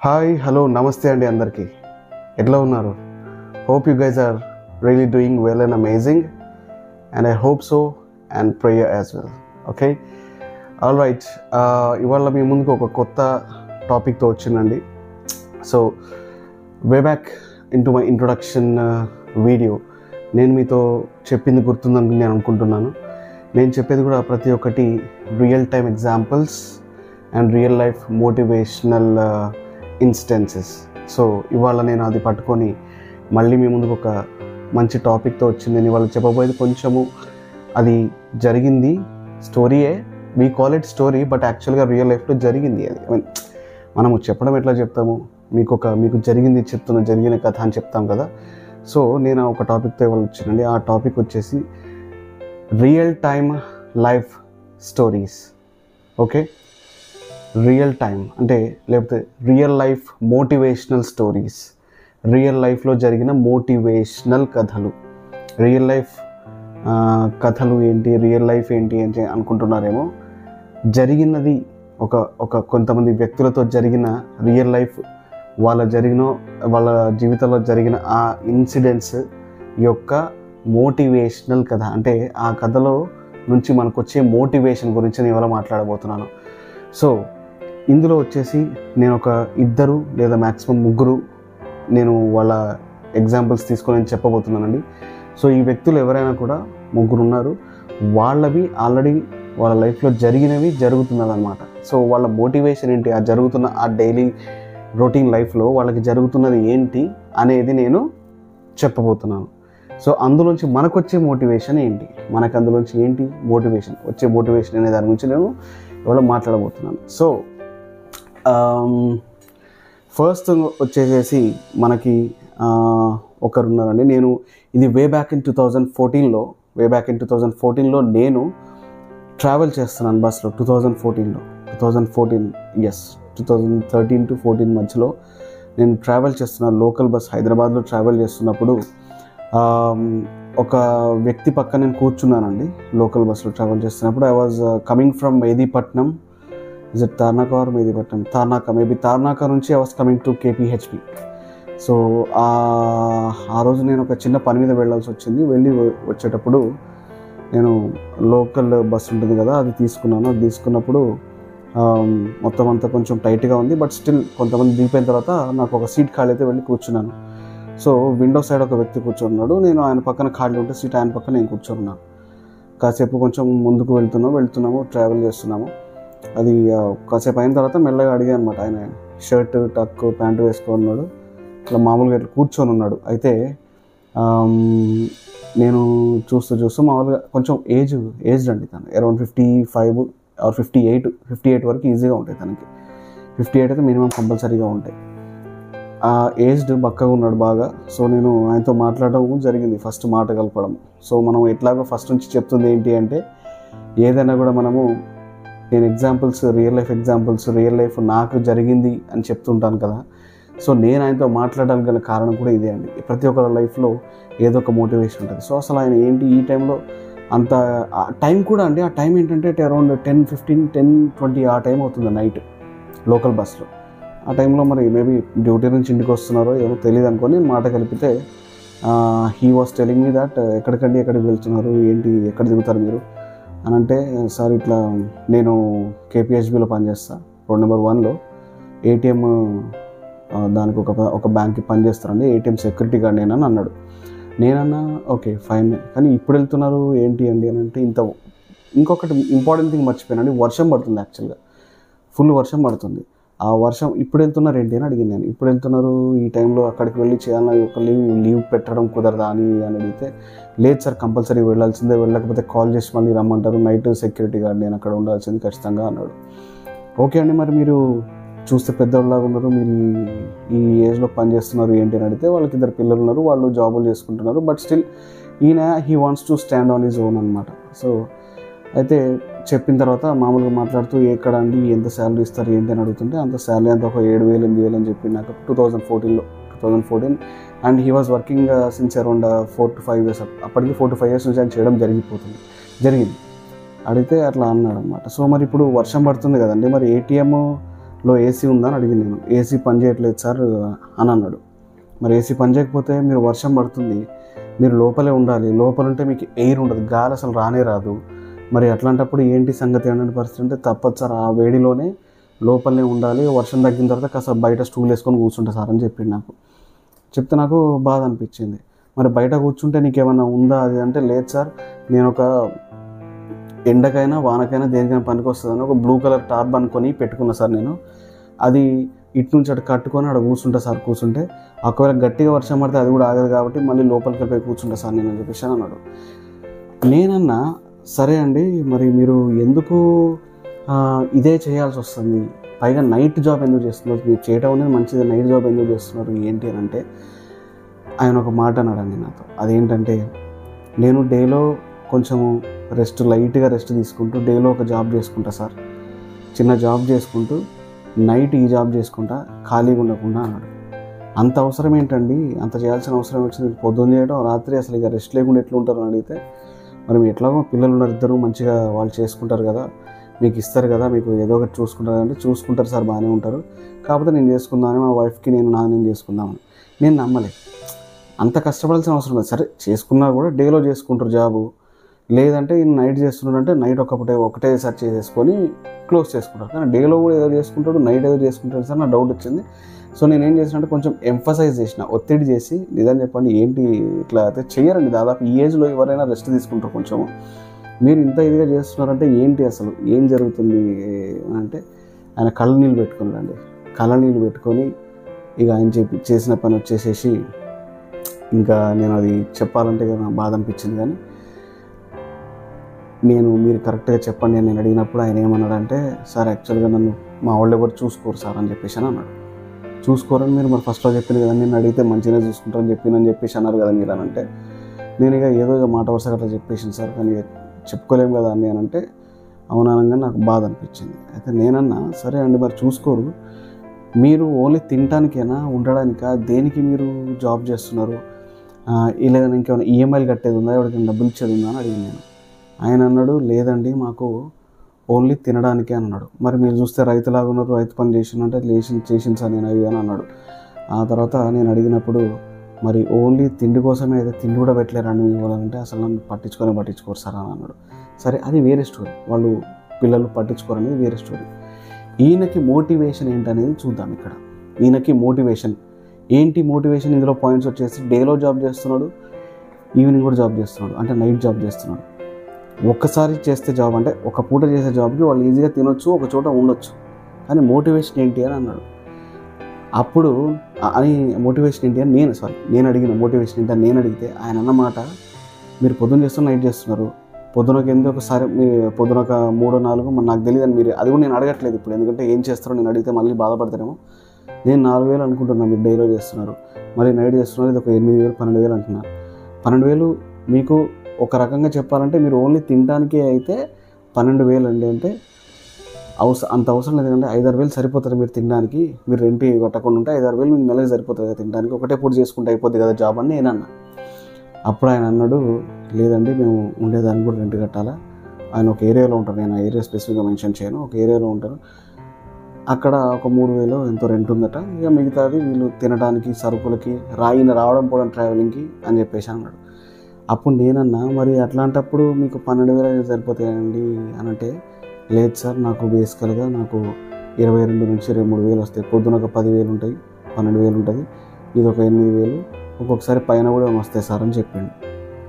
Hi hello నమస్తే అండి అందరికీ ఎట్లా ఉన్నారు? Hope you guys are really doing well and amazing and I hope so and prayer as well. Okay, all right. ఇవాళ మీ ముందుకు ఒక కొత్త టాపిక్తో వచ్చిందండి. So way back in to my introduction video నేను మీతో చెప్పింది గుర్తుందని నేను అనుకుంటున్నాను. నేను చెప్పేది కూడా ప్రతి ఒక్కటి real time examples and real life motivational instances. So ఇవాళ నేను అది పట్టుకొని మళ్ళీ మీ ముందుకు ఒక మంచి టాపిక్తో వచ్చింది. నేను ఇవాళ చెప్పబోయేది కొంచెము అది జరిగింది స్టోరీయే, we call it story, but యాక్చువల్గా రియల్ లైఫ్లో జరిగింది అది. ఐ మీన్ మనము చెప్పడం ఎట్లా చెప్తాము, మీకు జరిగిన కథ అని చెప్తాం కదా. సో నేను ఒక టాపిక్తో ఇవాళ వచ్చినండి. ఆ టాపిక్ వచ్చేసి real time life stories. Okay, real time అంటే లేకపోతే real life motivational stories, real లైఫ్లో జరిగిన మోటివేషనల్ కథలు. రియల్ లైఫ్ కథలు ఏంటి, రియల్ లైఫ్ ఏంటి అని అనుకుంటున్నారేమో. జరిగినది ఒక కొంతమంది వ్యక్తులతో జరిగిన రియల్ లైఫ్, వాళ్ళ జీవితంలో జరిగిన ఆ ఇన్సిడెంట్స్ యొక్క మోటివేషనల్ కథ. అంటే ఆ కథలో నుంచి మనకు వచ్చే మోటివేషన్ గురించి నేను ఇవాళ మాట్లాడబోతున్నాను. సో ఇందులో వచ్చేసి నేను ఒక 2 లేదా మ్యాక్సిమం 3 నేను వాళ్ళ ఎగ్జాంపుల్స్ తీసుకొని నేను చెప్పబోతున్నానండి. సో ఈ వ్యక్తులు ఎవరైనా కూడా 3 ఉన్నారు. వాళ్ళవి ఆల్రెడీ వాళ్ళ లైఫ్లో జరిగినవి జరుగుతున్నదన్నమాట. సో వాళ్ళ మోటివేషన్ ఏంటి, ఆ జరుగుతున్న ఆ డైలీ రొటీన్ లైఫ్లో వాళ్ళకి జరుగుతున్నది ఏంటి అనేది నేను చెప్పబోతున్నాను. సో అందులోంచి మనకు వచ్చే మోటివేషన్ ఏంటి, మనకు అందులోంచి ఏంటి వచ్చే మోటివేషన్ అనే దాని గురించి నేను ఇవాళ మాట్లాడబోతున్నాను. సో ఫస్ట్ వచ్చేసేసి మనకి ఒకరున్నారండి. నేను ఇది వే బ్యాక్ ఇన్ 2014లో నేను ట్రావెల్ చేస్తున్నాను బస్లో. 2013 to 14 మధ్యలో నేను ట్రావెల్ చేస్తున్నాను. లోకల్ బస్ హైదరాబాద్లో ట్రావెల్ చేస్తున్నప్పుడు ఒక వ్యక్తి పక్క నేను కూర్చున్నానండి. లోకల్ బస్లో ట్రావెల్ చేస్తున్నప్పుడు I was coming from Mehdipatnam. Is it Tarnaka or Mehdipatnam? Tarnaka నుంచి I was coming to KPHP. So ఆ రోజు నేను ఒక చిన్న పని మీద వెళ్ళాల్సి వచ్చింది. వచ్చేటప్పుడు నేను లోకల్ బస్ ఉంటుంది కదా, అది తీసుకున్నాను. అది తీసుకున్నప్పుడు మొత్తం అంతా కొంచెం టైట్గా ఉంది, బట్ స్టిల్ కొంతమంది దిగిపోయిన తర్వాత నాకు ఒక సీట్ ఖాళీ అయితే వెళ్ళి కూర్చున్నాను. సో విండో సైడ్ ఒక వ్యక్తి కూర్చున్నాడు, నేను ఆయన పక్కన ఖాళీ ఉంటే సీట్ ఆయన పక్కన నేను కూర్చున్నాను. కాసేపు కొంచెం ముందుకు వెళ్తున్నాము, ట్రావెల్ చేస్తున్నాము. అది కాసేపు అయిన తర్వాత మెల్లగా అడిగా అనమాట. ఆయన షర్ట్ టక్ ప్యాంటు వేసుకున్నాడు, ఇట్లా మామూలుగా ఇట్లా కూర్చొని ఉన్నాడు. అయితే నేను చూస్తూ మామూలుగా కొంచెం ఏజ్డ్ అండి. తను అరౌండ్ 55 ఆర్ 58 వరకు ఈజీగా ఉంటాయి తనకి. 58 అయితే మినిమం కంపల్సరీగా ఉంటాయి. ఏజ్డ్ బక్కగా ఉన్నాడు బాగా. సో నేను ఆయనతో మాట్లాడడం జరిగింది, ఫస్ట్ మాట కలపడం. సో మనం ఎట్లాగో ఫస్ట్ నుంచి చెప్తుంది ఏంటి అంటే, ఏదైనా కూడా మనము నేను రియల్ లైఫ్ నాకు జరిగింది అని చెప్తుంటాను కదా. సో నేను ఆయనతో మాట్లాడడానికి గల కారణం కూడా ఇదే అండి. ప్రతి ఒక్కరి లైఫ్లో ఏదో ఒక మోటివేషన్ ఉంటుంది. సో అసలు ఆయన ఏంటి ఈ టైంలో అంత టైం కూడా అండి. ఆ టైం ఏంటంటే అరౌండ్ 10:20 ఆ టైం అవుతుంది నైట్ లోకల్ బస్లో. ఆ టైంలో మరి మేబీ డ్యూటీ నుంచి ఇంటికి వస్తున్నారో ఏమో తెలియదు అనుకొని మాట కలిపితే he was telling me that ఎక్కడికి వెళ్తున్నారు, ఏంటి, ఎక్కడ దిగుతారు మీరు అని అంటే, సార్ ఇట్లా నేను KPHBలో పనిచేస్తాను, రోడ్ నెంబర్ 1లో ATM దానికి ఒక బ్యాంక్కి పనిచేస్తారండి, ATM సెక్యూరిటీ గార్డ్ నేనని అన్నాడు. నేనన్నా ఓకే ఫైన్, కానీ ఇప్పుడు వెళ్తున్నారు ఏంటి అండి అని అంటే, ఇంకొకటి ఇంపార్టెంట్ థింగ్ మర్చిపోయానండి. వర్షం పడుతుంది, యాక్చువల్గా ఫుల్ వర్షం పడుతుంది. ఆ వర్షం ఇప్పుడు వెళ్తున్నారు ఏంటి అని అడిగింది నేను. ఇప్పుడు వెళ్తున్నారు ఈ టైంలో అక్కడికి వెళ్ళి చేయాలని ఒక లీవ్ పెట్టడం కుదరదా అని అడిగితే, లేదు సార్ కంపల్సరీ వెళ్ళాల్సిందే, వెళ్ళకపోతే కాల్ చేసి మళ్ళీ రమ్మంటారు, నైట్ సెక్యూరిటీ గార్డ్ నేను అక్కడ ఉండాల్సింది ఖచ్చితంగా అన్నాడు. ఓకే అండి, మరి మీరు చూస్తే పెద్దవాళ్ళలాగా ఉన్నారు, మీరు ఈ ఏజ్లో పని చేస్తున్నారు ఏంటి అని అడిగితే, వాళ్ళకి 2 పిల్లలు ఉన్నారు, వాళ్ళు జాబులు చేసుకుంటున్నారు, but still he wants to stand on his own అనమాట. సో అయితే చెప్పిన తర్వాత మామూలుగా మాట్లాడుతూ, ఎక్కడ అండి, ఎంత శాలరీ ఇస్తారు ఏంటి అని అడుగుతుంటే, అంత శాలరీ అంతా ఒక 7,000 8,000 అని చెప్పి నాకు 2014 and he was working since around 4 to 5 years. అప్పటికి 4 to 5 years నుంచి ఆయన చేయడం జరిగింది. అడిగితే అట్లా అన్నాడు అనమాట. సో మరి ఇప్పుడు వర్షం పడుతుంది కదండి, మరి ATM లో ఏసీ ఉందా అని అడిగింది నేను. ఏసీ పని చేయట్లేదు సార్ అని అన్నాడు. మరి ఏసీ పని చేయకపోతే మీరు వర్షం పడుతుంది, మీరు లోపలే ఉండాలి, లోపల ఉంటే మీకు ఎయిర్ ఉండదు, గాలి అసలు రానే రాదు, మరి అట్లాంటప్పుడు ఏంటి సంగతి అనే పరిస్థితి అంటే తప్పదు సార్, ఆ వేడిలోనే లోపలనే ఉండాలి, వర్షం తగ్గిన తర్వాత కాస్త బయట స్టూల్ వేసుకొని కూర్చుంటా సార్ అని చెప్పింది నాకు. చెప్తే నాకు బాధ అనిపించింది. మరి బయట కూర్చుంటే నీకేమన్నా ఉందా అది అంటే, లేదు సార్ నేను ఒక ఎండకైనా వానకైనా దేనికైనా పనికి వస్తుందని ఒక బ్లూ కలర్ టార్బ్ అనుకొని పెట్టుకున్నా సార్ నేను, అది ఇటు నుంచి అటు కట్టుకొని అక్కడ కూర్చుంటా సార్, కూర్చుంటే ఒకవేళ గట్టిగా వర్షం పడితే అది కూడా ఆగదు కాబట్టి మళ్ళీ లోపలికి వెళ్ళిపోయి కూర్చుంటా సార్ నేను అని చెప్పేసి అన్నాడు. నేనన్నా సరే అండి, మరి మీరు ఎందుకు ఇదే చేయాల్సి వస్తుంది, పైగా నైట్ జాబ్ ఎందుకు చేస్తున్నారు, మీరు చేయడం అనేది మంచిది, నైట్ జాబ్ ఎందుకు చేస్తున్నారు ఏంటి అని అంటే, ఆయన ఒక మాట అన్నాడండి నాతో. అదేంటంటే, నేను డేలో కొంచెము లైట్గా రెస్ట్ తీసుకుంటూ డేలో ఒక జాబ్ చేసుకుంటా సార్, చిన్న జాబ్ చేసుకుంటూ నైట్ ఈ జాబ్ చేసుకుంటా, ఖాళీగా ఉండకుండా అన్నాడు. అంత అవసరం ఏంటండి, అంత చేయాల్సిన అవసరం వచ్చింది, పొద్దున్న చేయడం రాత్రి అసలు ఇక రెస్ట్ లేకుండా ఎట్లా ఉంటారు అని అడిగితే, మరి ఎట్లాగో పిల్లలు ఉన్నారు, ఇద్దరు మంచిగా వాళ్ళు చేసుకుంటారు కదా, మీకు ఇస్తారు కదా, మీకు ఏదో ఒకటి చూసుకుంటారు అంటే, చూసుకుంటారు సార్ బాగానే ఉంటారు, కాకపోతే నేను చేసుకుందామని మా వైఫ్కి నేను చేసుకుందామని. నేను నమ్మలే, అంత కష్టపడాల్సిన అవసరం లేదు, సరే చేసుకున్నా కూడా డేలో చేసుకుంటారు జాబు, లేదంటే నైట్ చేస్తున్నాడంటే నైట్ ఒకటేసారి చేసేసుకొని క్లోజ్ చేసుకుంటారు, కానీ డేలో కూడా ఏదో చేసుకుంటాడు, నైట్ ఏదో చేసుకుంటాడు సార్, నా డౌట్ వచ్చింది. సో నేనేం చేసినట్టే కొంచెం ఎంఫసైజ్ చేసిన, ఒత్తిడి చేసి, నిజంగా చెప్పండి ఏంటి ఇట్లా అయితే చేయరండి, దాదాపు ఈ ఏజ్లో ఎవరైనా రెస్ట్ తీసుకుంటారు, కొంచెం మీరు ఇంత ఇదిగా చేస్తున్నారంటే ఏంటి అసలు ఏం జరుగుతుంది అంటే, ఆయన కళ్ళ నీళ్ళు పెట్టుకున్నాడండి. కళ్ళ నీళ్ళు పెట్టుకొని ఇక ఆయన చేసిన పని వచ్చేసేసి, ఇంకా నేను అది చెప్పాలంటే నాకు బాధ అనిపించింది, కానీ మీరు కరెక్ట్గా చెప్పండి అని నేను అడిగినప్పుడు ఆయన ఏమన్నాడంటే, సార్ యాక్చువల్గా నన్ను మా వాళ్ళు ఎవరు చూసుకోరు సార్ అని చెప్పేసి అని అన్నాడు. చూసుకోరని మీరు మరి ఫస్ట్లో చెప్పింది కదా, నేను అడిగితే మంచిగానే చూసుకుంటారని చెప్పేసి అన్నారు కదా మీరు అని అంటే, నేను ఏదో మాట వరుసగా అట్లా చెప్పేసాను సార్, కానీ చెప్పుకోలేము కదా అని అంటే, అవుననగా నాకు బాధ అనిపించింది. అయితే నేనన్నా సరే అండి, మరి చూసుకోరు, మీరు ఓన్లీ తినడానికైనా ఉండడానికా, దేనికి మీరు జాబ్ చేస్తున్నారు, లేదని ఇంకేమైనా ఈఎంఐలు కట్టేది ఉందా, ఎవరికైనా డబ్బులు ఇచ్చేది ఉందా అని అడిగింది నేను. ఆయన అన్నాడు, లేదండి మాకు ఓన్లీ తినడానికే అన్నాడు. మరి మీరు చూస్తే రైతులాగా ఉన్నారు, రైతు పని చేసినంటే చేసింది సార్ నేను అవి అని అన్నాడు. ఆ తర్వాత నేను అడిగినప్పుడు, మరి ఓన్లీ తిండి కోసమే అయితే తిండి కూడా పెట్టలేరండి మీ వాళ్ళంటే, అసలు నన్ను పట్టించుకోరు సార్ అని అన్నాడు. సరే అది వేరే స్టోరీ, వాళ్ళు పిల్లలు పట్టించుకోరనేది వేరే స్టోరీ. ఈయనకి మోటివేషన్ ఏంటనేది చూద్దాం. ఇక్కడ ఈయనకి మోటివేషన్ ఏంటి, మోటివేషన్ ఇందులో పాయింట్స్ వచ్చేసి, డేలో జాబ్ చేస్తున్నాడు, ఈవినింగ్ కూడా జాబ్ చేస్తున్నాడు, అంటే నైట్ జాబ్ చేస్తున్నాడు. ఒక్కసారి చేస్తే జాబ్ అంటే ఒక పూట చేసే జాబ్కి వాళ్ళు ఈజీగా తినొచ్చు, ఒక చోట ఉండొచ్చు, కానీ మోటివేషన్ ఏంటి అని అన్నాడు. అప్పుడు మోటివేషన్ ఏంటి అని నేను అడిగిన, మోటివేషన్ ఏంటి అని నేను అడిగితే ఆయన అన్నమాట, మీరు పొద్దున్న చేస్తున్నారు, నైట్ చేస్తున్నారు, పొద్దునకి ఎందుకు ఒకసారి మీ పొద్దునొక 3-4 మరి నాకు తెలియదు అని మీరు, అది కూడా నేను అడగట్లేదు ఇప్పుడు, ఎందుకంటే ఏం చేస్తారో నేను అడిగితే మళ్ళీ బాధపడతారేమో. నేను 4,000 అనుకుంటున్నాను, మీరు డైలో చేస్తున్నారు, మళ్ళీ నైట్ చేస్తున్నారు, ఇది ఒక 8,000 12,000 అంటున్నారు. 12,000 మీకు ఒక రకంగా చెప్పాలంటే మీరు ఓన్లీ తినడానికే అయితే 12,000 అండి, అంటే అంత అవసరం లేదు, ఎందుకంటే 5-6,000 సరిపోతుంది మీరు తినడానికి, మీరు రెంట్ కట్టకుండా ఉంటే 5-6,000 మీకు నెలకి సరిపోతుంది కదా తినడానికి, ఒకటే పూట చేసుకుంటే అయిపోద్ది కదా జాబ్ అని నేను అన్నా. అప్పుడు ఆయన అన్నాడు, లేదండి మేము ఉండేదానికి కూడా రెంట్ కట్టాలా, ఆయన ఒక ఏరియాలో ఉంటారు, నేను ఆ ఏరియా స్పెసిఫిక్గా మెన్షన్ చేయను, ఒక ఏరియాలో ఉంటారు, అక్కడ ఒక 3,000 ఎంతో రెంట్ ఉందట, ఇక మిగతాది వీళ్ళు తినడానికి సరుకులకి రావడం పోవడం ట్రావెలింగ్కి అని చెప్పేసి అన్నాడు. అప్పుడు నేనన్నా, మరి అట్లాంటప్పుడు మీకు 12,000 సరిపోతాయండి అని అంటే, లేదు సార్ నాకు బేసికల్గా నాకు 22,000 నుంచి 23,000 వస్తాయి, పొద్దున ఒక 10,000 ఉంటాయి, 12,000 ఉంటుంది, ఇది ఒక 8,000, ఒక్కొక్కసారి పైన కూడా వస్తాయి సార్ అని చెప్పిండు.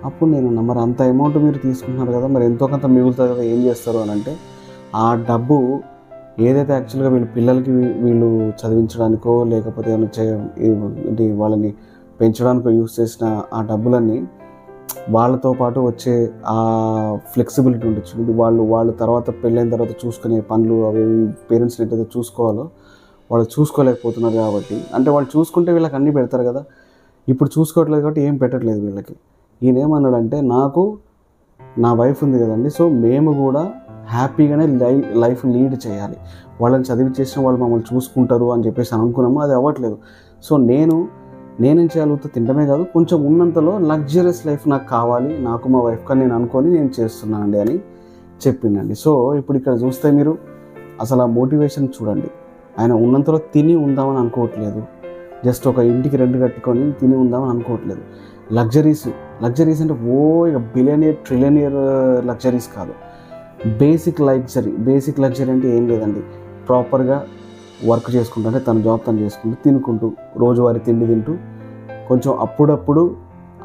అప్పుడు నేనన్నా, మరి అంత అమౌంట్ మీరు తీసుకుంటున్నారు కదా, మరి ఎంతో కొంత మిగులుతుంది కదా, ఏం చేస్తారు అని అంటే, ఆ డబ్బు ఏదైతే యాక్చువల్గా వీళ్ళు పిల్లలకి వీళ్ళు చదివించడానికో లేకపోతే ఏంటి వాళ్ళని పెంచడానికో యూస్ చేసిన ఆ డబ్బులన్నీ వాళ్ళతో పాటు వచ్చే ఆ ఫ్లెక్సిబిలిటీ ఉండొచ్చు, వాళ్ళు తర్వాత పెళ్ళైన తర్వాత చూసుకునే పనులు అవి పేరెంట్స్ని ఎట్లయితే చూసుకోవాలో వాళ్ళు చూసుకోలేకపోతున్నారు కాబట్టి, అంటే వాళ్ళు చూసుకుంటే వీళ్ళకి అన్నీ పెడతారు కదా, ఇప్పుడు చూసుకోవట్లేదు కాబట్టి ఏం పెట్టట్లేదు వీళ్ళకి. ఈయన ఏమన్నాడంటే, నాకు నా వైఫ్ ఉంది కదండి, సో మేము కూడా హ్యాపీగానే లైఫ్ లీడ్ చేయాలి, వాళ్ళని చదివి చేసిన వాళ్ళు మమ్మల్ని చూసుకుంటారు అని చెప్పేసి అనుకున్నాము, అది అవ్వట్లేదు. సో నేనేం చేయగలుగుతా, తినడమే కాదు కొంచెం ఉన్నంతలో లగ్జరియస్ లైఫ్ నాకు కావాలి, నాకు మా వైఫ్ కానీ నేను అనుకొని నేను చేస్తున్నానండి అని చెప్పిండండి. సో ఇప్పుడు ఇక్కడ చూస్తే మీరు అసలు ఆ మోటివేషన్ చూడండి, ఆయన ఉన్నంతలో తిని ఉందామని అనుకోవట్లేదు, జస్ట్ ఒక ఇంటికి రెంట్ కట్టుకొని తిని ఉందామని అనుకోవట్లేదు. లగ్జరీస్ అంటే ఇక బిలియనియర్ ట్రిలియనియర్ లగ్జరీస్ కాదు, బేసిక్ లగ్జరీ అంటే ఏం లేదండి. ప్రాపర్గా వర్క్ చేసుకుంటూ, అంటే తన జాబ్ తను చేసుకుంటూ, తినుకుంటూ, రోజువారీ తిండి తింటూ, కొంచెం అప్పుడప్పుడు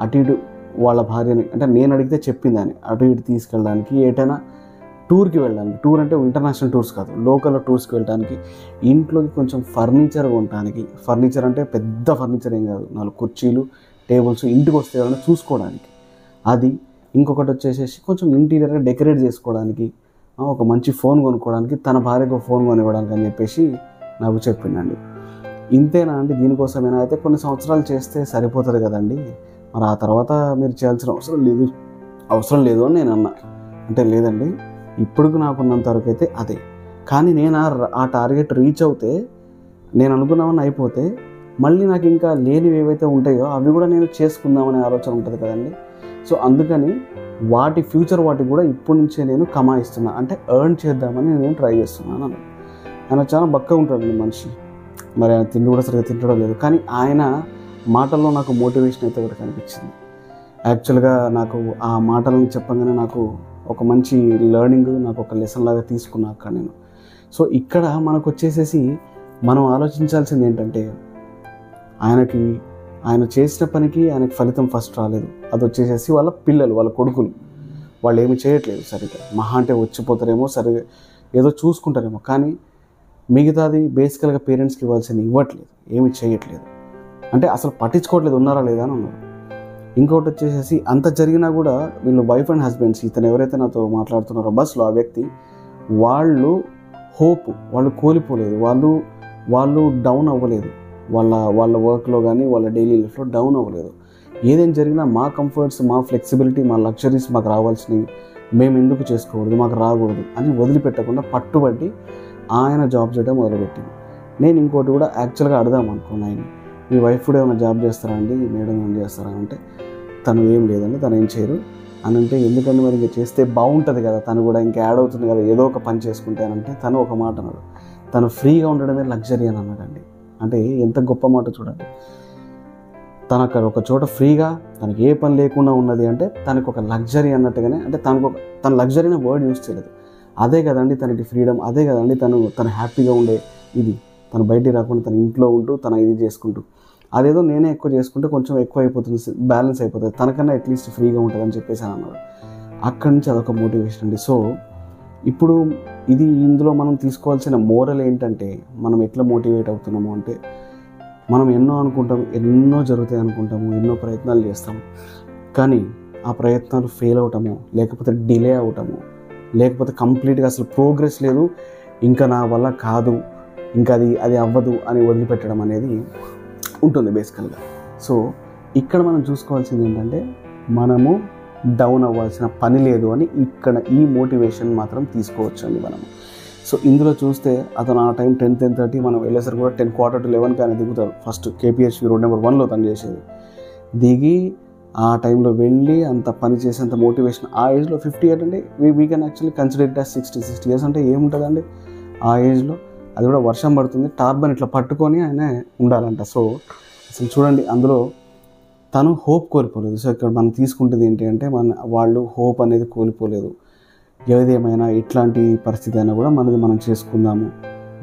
అటు ఇటు వాళ్ళ భార్యని, అంటే నేను అడిగితే చెప్పింది అని, అటు ఇటు తీసుకెళ్ళడానికి, ఏటైనా టూర్కి వెళ్ళడానికి, టూర్ అంటే ఇంటర్నేషనల్ టూర్స్ కాదు, లోకల్ టూర్స్కి వెళ్ళడానికి, ఇంట్లోకి కొంచెం ఫర్నిచర్ కొనడానికి, ఫర్నిచర్ అంటే పెద్ద ఫర్నిచర్ ఏం కాదు, 4 కుర్చీలు టేబుల్స్ ఇంటికి వస్తే ఏమైనా చూసుకోవడానికి, అది. ఇంకొకటి వచ్చేసేసి కొంచెం ఇంటీరియర్గా డెకరేట్ చేసుకోవడానికి, ఒక మంచి ఫోన్ కొనుక్కోవడానికి, తన భార్యకు ఫోన్ కొనివ్వడానికి అని చెప్పేసి నాకు చెప్పిండండి. ఇంతేనా అండి, దీనికోసమైనా అయితే కొన్ని సంవత్సరాలు చేస్తే సరిపోతుంది కదండి, మరి ఆ తర్వాత మీరు చేయాల్సిన అవసరం లేదు అని నేను అన్నా. అంటే లేదండి, ఇప్పుడు నాకున్నంత వరకు అయితే అదే. కానీ నేను ఆ టార్గెట్ రీచ్ అవుతే, నేను అనుకున్నామని అయిపోతే, మళ్ళీ నాకు ఇంకా లేనివి ఏవైతే ఉంటాయో అవి కూడా నేను చేసుకుందామనే ఆలోచన ఉంటుంది కదండి. సో అందుకని ఫ్యూచర్ వాటికి కూడా ఇప్పటి నుంచే నేను కమాయిస్తున్నా, అంటే ఎర్న్ చేద్దామని నేను ట్రై చేస్తున్నాను. ఆయన చాలా బక్కగా ఉంటాడండి మనిషి, మరి ఆయన తిండి కూడా సరిగ్గా తింటడం లేదు. కానీ ఆయన మాటల్లో నాకు మోటివేషన్ అయితే ఒకటి కనిపించింది. యాక్చువల్గా నాకు ఆ మాటలను చెప్పగానే నాకు ఒక మంచి లెర్నింగ్, నాకు ఒక లెసన్ లాగా తీసుకున్నా అక్కడ నేను. సో ఇక్కడ మనకు వచ్చేసేసి మనం ఆలోచించాల్సింది ఏంటంటే, ఆయన చేసిన పనికి ఆయనకి ఫలితం ఫస్ట్ రాలేదు. అది వచ్చేసేసి వాళ్ళ పిల్లలు, వాళ్ళ కొడుకులు, వాళ్ళు ఏమి చేయట్లేదు సరిగ్గా. మహా అంటే వచ్చిపోతారేమో, సరిగ్గా ఏదో చూసుకుంటారేమో, కానీ మిగతాది బేసికల్గా పేరెంట్స్కి ఇవ్వాల్సింది ఇవ్వట్లేదు, ఏమి చేయట్లేదు. అంటే అసలు పట్టించుకోవట్లేదు, ఉన్నారా లేదా అని ఉన్నారు. ఇంకొకటి వచ్చేసేసి అంత జరిగినా కూడా వీళ్ళు వైఫ్ అండ్ హస్బెండ్స్, ఇతను ఎవరైతే నాతో మాట్లాడుతున్నారో బస్లో ఆ వ్యక్తి, వాళ్ళు కోల్పోలేదు, వాళ్ళు డౌన్ అవ్వలేదు, వాళ్ళ వర్క్లో కానీ వాళ్ళ డైలీ లైఫ్లో డౌన్ అవ్వలేదు. ఏదేం జరిగినా మా కంఫర్ట్స్, మా ఫ్లెక్సిబిలిటీ, మా లగ్జరీస్ మాకు రావాల్సినవి మేము ఎందుకు చేసుకోకూడదు, మాకు రాకూడదు అని వదిలిపెట్టకుండా పట్టుబట్టి ఆయన జాబ్ చేయడం మొదలుపెట్టింది. నేను ఇంకోటి కూడా యాక్చువల్గా అడదాం అనుకున్నాను, ఆయన మీ వైఫ్ కూడా ఏమైనా జాబ్ చేస్తారా అండి, మేడం ఏం చేస్తారా అంటే, తను ఏం లేదండి, తను ఏం చేయరు అని అంటే, ఎందుకంటే మరి ఇంకా చేస్తే బాగుంటుంది కదా, తను కూడా ఇంకా యాడ్ అవుతుంది కదా, ఏదో ఒక పని చేసుకుంటానంటే, తను ఒక మాట అన్నాడు, తను ఫ్రీగా ఉండడమే లగ్జరీ అని అన్నాడండి. అంటే ఎంత గొప్ప మాట చూడండి. తను అక్కడ ఒక చోట ఫ్రీగా, తనకి ఏ పని లేకుండా ఉన్నది అంటే తనకు ఒక లగ్జరీ అన్నట్టుగానే, అంటే తన లగ్జరీ అనే వర్డ్ యూజ్ చేయలేదు. అదే కదండి తనకి ఫ్రీడమ్, అదే కదండి తను హ్యాపీగా ఉండే ఇది. తను బయటికి రాకుండా తన ఇంట్లో ఉంటూ తన ఇది చేసుకుంటూ, అదేదో నేనే ఎక్కువ చేసుకుంటే కొంచెం ఎక్కువ అయిపోతుంది, బ్యాలెన్స్ అయిపోతుంది, తనకన్నా అట్లీస్ట్ ఫ్రీగా ఉంటుంది అని చెప్పేసి అని అన్నాడు. అక్కడి నుంచి అదొక మోటివేషన్ అండి. సో ఇప్పుడు ఇందులో మనం తీసుకోవాల్సిన మోరల్ ఏంటంటే, మనం ఎట్లా మోటివేట్ అవుతున్నాము అంటే, మనం ఎన్నో అనుకుంటాము, ఎన్నో జరుగుతాయి అనుకుంటాము, ఎన్నో ప్రయత్నాలు చేస్తాము, కానీ ఆ ప్రయత్నాలు ఫెయిల్ అవటము, లేకపోతే డిలే అవటము, లేకపోతే కంప్లీట్గా అసలు ప్రోగ్రెస్ లేదు, ఇంకా నా వల్ల కాదు, ఇంకా అది అవ్వదు అని వదిలిపెట్టడం అనేది ఉంటుంది బేసికల్గా. సో ఇక్కడ మనం చూసుకోవాల్సింది ఏంటంటే, మనము డౌన్ అవ్వాల్సిన పని లేదు అని ఇక్కడ ఈ మోటివేషన్ మాత్రం తీసుకోవచ్చండి మనము. సో ఇందులో చూస్తే అతను ఆ టైం 10:30 మనం వెళ్ళేసరికి కూడా 10:15 కానీ దిగుతారు. ఫస్ట్ కేపీహెచ్పి రోడ్ నెంబర్ 1లో తను చేసేది, దిగి ఆ టైంలో వెళ్ళి అంత పని చేసేంత మోటివేషన్ ఆ ఏజ్లో 58 అంటే we can actually consider it as 60 years అంటే ఏముంటుందండి ఆ ఏజ్లో. అది కూడా వర్షం పడుతుంది, టార్బన్ ఇట్లా పట్టుకొని ఆయన ఉండాలంట. సో అసలు చూడండి, అందులో తను హోప్ కోల్పోలేదు. సో ఇక్కడ మనం తీసుకుంటుంది ఏంటి అంటే, వాళ్ళు హోప్ అనేది కోల్పోలేదు. ఏదేమైనా ఎట్లాంటి పరిస్థితి అయినా కూడా మనం చేసుకుందాము,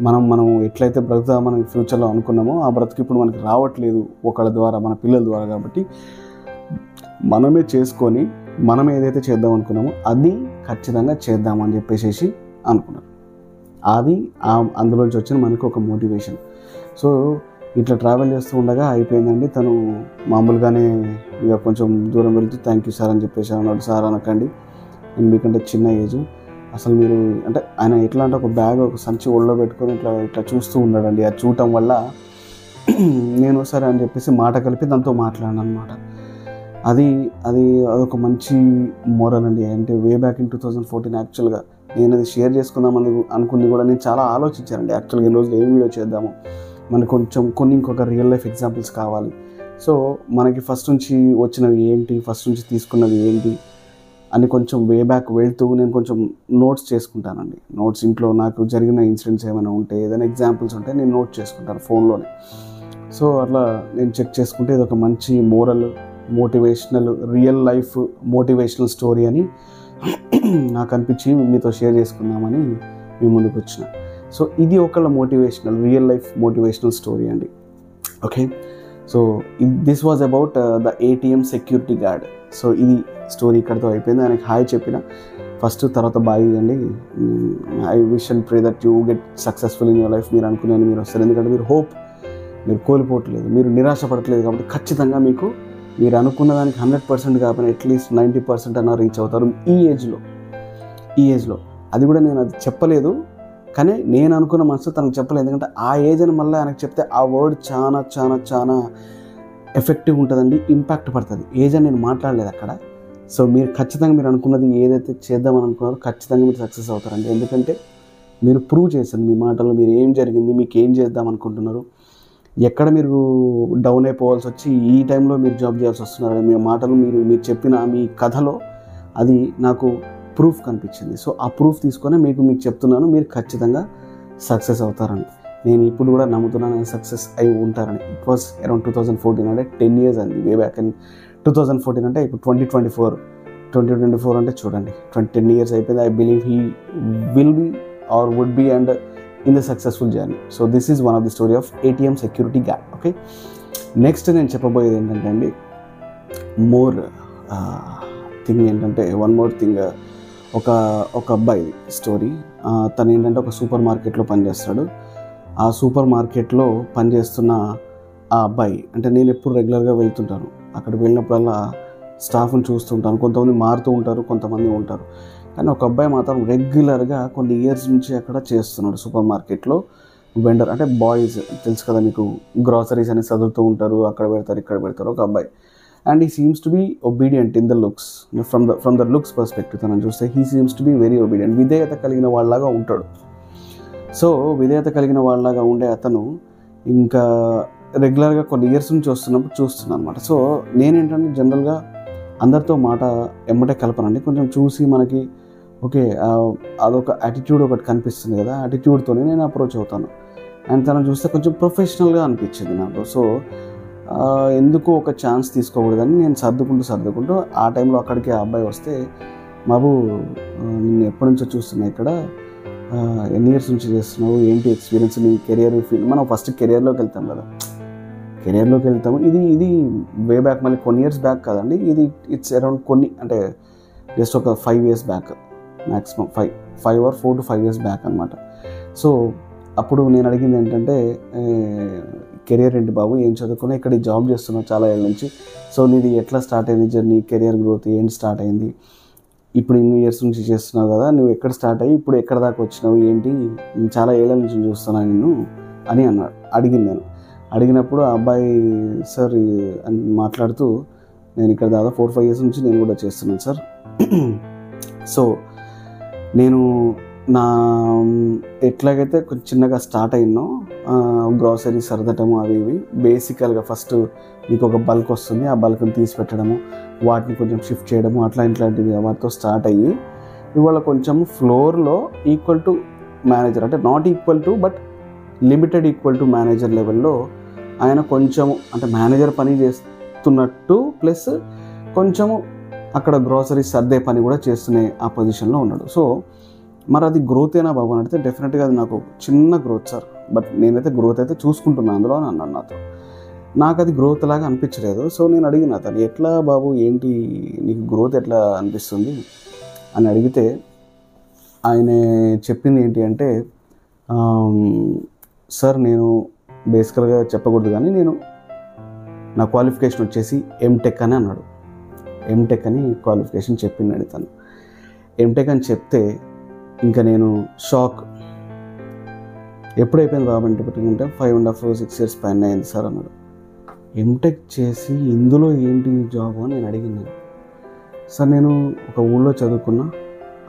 మనం ఎట్లయితే బ్రతుకుతామని ఫ్యూచర్లో అనుకున్నామో ఆ బ్రతుకు ఇప్పుడు మనకి రావట్లేదు ఒకళ్ళ ద్వారా, మన పిల్లల ద్వారా, కాబట్టి మనమే చేసుకొని మనం ఏదైతే చేద్దాం అనుకున్నామో అది ఖచ్చితంగా చేద్దామని చెప్పేసి అనుకున్నారు. అది అందులోంచి వచ్చిన మనకు ఒక మోటివేషన్. సో ఇట్లా ట్రావెల్ చేస్తూ ఉండగా అయిపోయిందండి. తను మామూలుగానే ఇక కొంచెం దూరం వెళ్తూ థ్యాంక్ యూ సార్ అని చెప్పేసి అన్నాడు. సార్ అనకండి, నేను మీకంటే చిన్న ఏజ్, అసలు మీరు అంటే ఆయన ఎట్లా అంటే ఒక బ్యాగ్, ఒక సంచి ఒళ్ళో పెట్టుకొని ఇట్లా చూస్తూ ఉన్నాడండి. అది చూడటం వల్ల నేను సరే అని చెప్పేసి మాట కలిపి దాంతో మాట్లాడాను అనమాట. అదొక మంచి మోరల్ అండి. అంటే వే బ్యాక్ ఇన్ 2014 యాక్చువల్గా నేను అది షేర్ చేసుకుందామని అనుకుంది కూడా, నేను చాలా ఆలోచించానండి యాక్చువల్గా ఈ రోజులో ఏం వీడియో చేద్దాము, మనకు కొన్ని ఇంకొక రియల్ లైఫ్ ఎగ్జాంపుల్స్ కావాలి. సో మనకి ఫస్ట్ నుంచి వచ్చినవి ఏంటి, ఫస్ట్ నుంచి తీసుకున్నవి ఏంటి, అని కొంచెం వే బ్యాక్ వెళ్తూ నేను కొంచెం నోట్స్ చేసుకుంటానండి. నోట్స్ ఇంట్లో నాకు జరిగిన ఇన్సిడెంట్స్ ఏమైనా ఉంటే, ఏదైనా ఎగ్జాంపుల్స్ ఉంటే నేను నోట్ చేసుకుంటాను ఫోన్లోనే. సో అట్లా నేను చెక్ చేసుకుంటే ఇది ఒక మంచి moral, motivational, real life motivational story అని నాకు అనిపించి మీతో షేర్ చేసుకుందామని మీ ముందుకు వచ్చిన. సో ఇది ఒకళ్ళ motivational, real life motivational story అండి. Okay, so this was about the ATM security guard. So ఇది స్టోరీ ఇక్కడితో అయిపోయింది. ఆయనకి హాయ్ చెప్పిన ఫస్ట్, తర్వాత బాయ్ అండి. I wish and pray that you get successful in your life. మీరు అనుకునేది మీరు వస్తారు, ఎందుకంటే మీరు హోప్ మీరు కోల్పోవట్లేదు, మీరు నిరాశపడట్లేదు. కాబట్టి ఖచ్చితంగా మీకు మీరు అనుకున్న దానికి 100% కాకపోయినా అట్లీస్ట్ 90% అన్నా రీచ్ అవుతారు ఈ ఏజ్లో. అది కూడా నేను అది చెప్పలేదు, కానీ నేను అనుకున్న మనసు తనకు చెప్పలేదు. ఎందుకంటే ఆ ఏజ్ అని మళ్ళీ ఆయనకు చెప్తే ఆ వర్డ్ చాలా చాలా చాలా ఎఫెక్టివ్ ఉంటుందండి, ఇంపాక్ట్ పడుతుంది. ఏజ్ అని నేను మాట్లాడలేదు అక్కడ. సో మీరు ఖచ్చితంగా మీరు అనుకున్నది ఏదైతే చేద్దామని అనుకున్నారో ఖచ్చితంగా మీరు సక్సెస్ అవుతారండి. ఎందుకంటే మీరు ప్రూవ్ చేశారు మీ మాటల్లో మీరు ఏం జరిగింది, మీకు ఏం చేద్దాం అనుకుంటున్నారు, ఎక్కడ మీరు డౌన్ అయిపోవాల్సి వచ్చి ఈ టైంలో మీరు జాబ్ చేయాల్సి వస్తున్నారు. మీ మాటలు మీరు చెప్పిన మీ కథలో అది నాకు ప్రూఫ్ కనిపించింది. సో ఆ ప్రూఫ్ తీసుకొని మీకు చెప్తున్నాను, మీరు ఖచ్చితంగా సక్సెస్ అవుతారని. నేను ఇప్పుడు కూడా నమ్ముతున్నాను సక్సెస్ అయి ఉంటారని. ఇట్ వాస్ అరౌండ్ 2014, అంటే 10 years అండి. వే బ్యాక్ ఇన్ 2014 అంటే ఇప్పుడు 2024 అంటే చూడండి 10 years అయిపోయింది. I believe he will be or would be and in the successful journey. So this is one of the story of ATM security guard. Okay, next నేను చెప్పబోయేది ఏంటంటే అండి, మోర్ థింగ్ ఏంటంటే వన్ మోర్ థింగ్, ఒక అబ్బాయి story. తను ఏంటంటే ఒక సూపర్ మార్కెట్లో పనిచేస్తాడు. ఆ సూపర్ మార్కెట్లో పనిచేస్తున్న ఆ అబ్బాయి, అంటే నేను ఎప్పుడు రెగ్యులర్గా వెళ్తుంటాను, అక్కడ వెళ్ళినప్పుడల్లా స్టాఫ్ని చూస్తుంటాను. కొంతమంది మారుతూ ఉంటారు, కొంతమంది ఉంటారు. కానీ ఒక అబ్బాయి మాత్రం రెగ్యులర్గా కొన్ని ఇయర్స్ నుంచి అక్కడ చేస్తున్నాడు సూపర్ మార్కెట్లో వెండర్. అంటే బాయ్స్ తెలుసు కదా మీకు, గ్రాసరీస్ అని చదువుతూ ఉంటారు, అక్కడ పెడతారు ఇక్కడ పెడతారు ఒక అబ్బాయి. And he seems to be obedient in the looks, from the looks perspective తనని చూస్తే he seems to be very obedient, విధేయత కలిగిన వాళ్ళలాగా ఉంటాడు. సో విధేయత కలిగిన వాళ్ళలాగా ఉండే అతను ఇంకా రెగ్యులర్గా కొన్ని ఇయర్స్ నుంచి వస్తున్నప్పుడు చూస్తున్నాను అనమాట. సో నేనేంటంటే జనరల్గా అందరితో మాట ఎమ్మటే కలపనండి, కొంచెం చూసి మనకి ఓకే అదొక యాటిట్యూడ్ ఒకటి కనిపిస్తుంది కదా, యాటిట్యూడ్తోనే నేను అప్రోచ్ అవుతాను. అండ్ తను చూస్తే కొంచెం ప్రొఫెషనల్గా అనిపించింది నాకు. సో ఎందుకు ఒక ఛాన్స్ తీసుకోకూడదని నేను సర్దుకుంటూ ఆ టైంలో అక్కడికి ఆ అబ్బాయి వస్తే, బాబు నేను ఎప్పటి నుంచో చూస్తున్నా ఇక్కడ, ఎన్ని ఇయర్స్ నుంచి చేస్తున్నావు, ఏంటి ఎక్స్పీరియన్స్, నీ కెరియర్ ఫీల్డ్. మనం ఫస్ట్ కెరియర్లోకి వెళ్తాం కదా, కెరియర్లోకి వెళ్తాము. ఇది వే బ్యాక్, మళ్ళీ కొన్ని ఇయర్స్ బ్యాక్ కాదండి, ఇది ఇట్స్ అరౌండ్ కొన్ని, అంటే జస్ట్ ఒక 5 years back, maximum 5 or 4 to 5 years back అనమాట. సో అప్పుడు నేను అడిగింది ఏంటంటే, కెరియర్ ఏంటి బాబు, ఏం చదువుకున్నా, ఇక్కడ జాబ్ చేస్తున్నావు చాలా ఏళ్ళ నుంచి, సో నీది ఎట్లా స్టార్ట్ అయింది జర్నీ, కెరియర్ గ్రోత్ ఏంటి స్టార్ట్ అయింది, ఇప్పుడు ఇన్ని ఇయర్స్ నుంచి చేస్తున్నావు కదా, నువ్వు ఎక్కడ స్టార్ట్ అయ్యి ఇప్పుడు ఎక్కడ దాకా వచ్చినావు ఏంటి, చాలా ఏళ్ళ నుంచి చూస్తున్నాను నిన్ను అని అడిగింది. నేను అడిగినప్పుడు ఆ అబ్బాయి సార్ అని మాట్లాడుతూ, నేను ఇక్కడ దాదాపు 4-5 years నుంచి నేను కూడా చేస్తున్నాను సార్. సో నేను నా ఎట్లాగైతే కొంచెం చిన్నగా స్టార్ట్ అయినో, గ్రాసరీ సర్దటము అవి ఇవి బేసికల్గా ఫస్ట్ నీకు ఒక బల్క్ వస్తుంది, ఆ బల్క్ని తీసి పెట్టడము, వాటిని కొంచెం షిఫ్ట్ చేయడము, ఇట్లాంటివి వాటితో స్టార్ట్ అయ్యి ఇవాళ కొంచెం ఫ్లోర్లో ఈక్వల్ టు మేనేజర్, అంటే not equal to but limited equal to manager లెవెల్లో ఆయన కొంచెము, అంటే మేనేజర్ పని చేస్తున్నట్టు ప్లస్ కొంచెము అక్కడ గ్రాసరీ సర్దే పని కూడా చేస్తునే ఆ పొజిషన్లో ఉన్నాడు. సో మరి అది గ్రోత్ అయినా బాబు అని అడిగితే, డెఫినెట్గా అది నాకు చిన్న గ్రోత్ సార్, బట్ నేనైతే గ్రోత్ అయితే చూసుకుంటున్నాను అందులో అని అన్నాడు నాతో. నాకు అది గ్రోత్ లాగా అనిపించలేదు. సో నేను అడిగిన అతను, ఎట్లా బాబు ఏంటి నీకు గ్రోత్ ఎట్లా అనిపిస్తుంది అని అడిగితే, ఆయన చెప్పింది ఏంటి అంటే, సార్ నేను బేసికల్గా చెప్పకూడదు కానీ నా క్వాలిఫికేషన్ వచ్చేసి ఎంటెక్ అని అన్నాడు. ఎంటెక్ అని క్వాలిఫికేషన్ చెప్పింది తను. ఎంటెక్ అని చెప్తే ఇంకా నేను షాక్. ఎప్పుడైపోయింది బాబు అంటే పెట్టుకుంటే 5.5-6 years పైన అయింది సార్ అన్నాడు. ఎంటెక్ చేసి ఇందులో ఏంటి జాబ్ అని నేను అడిగింది. సార్ నేను ఒక ఊళ్ళో చదువుకున్నా,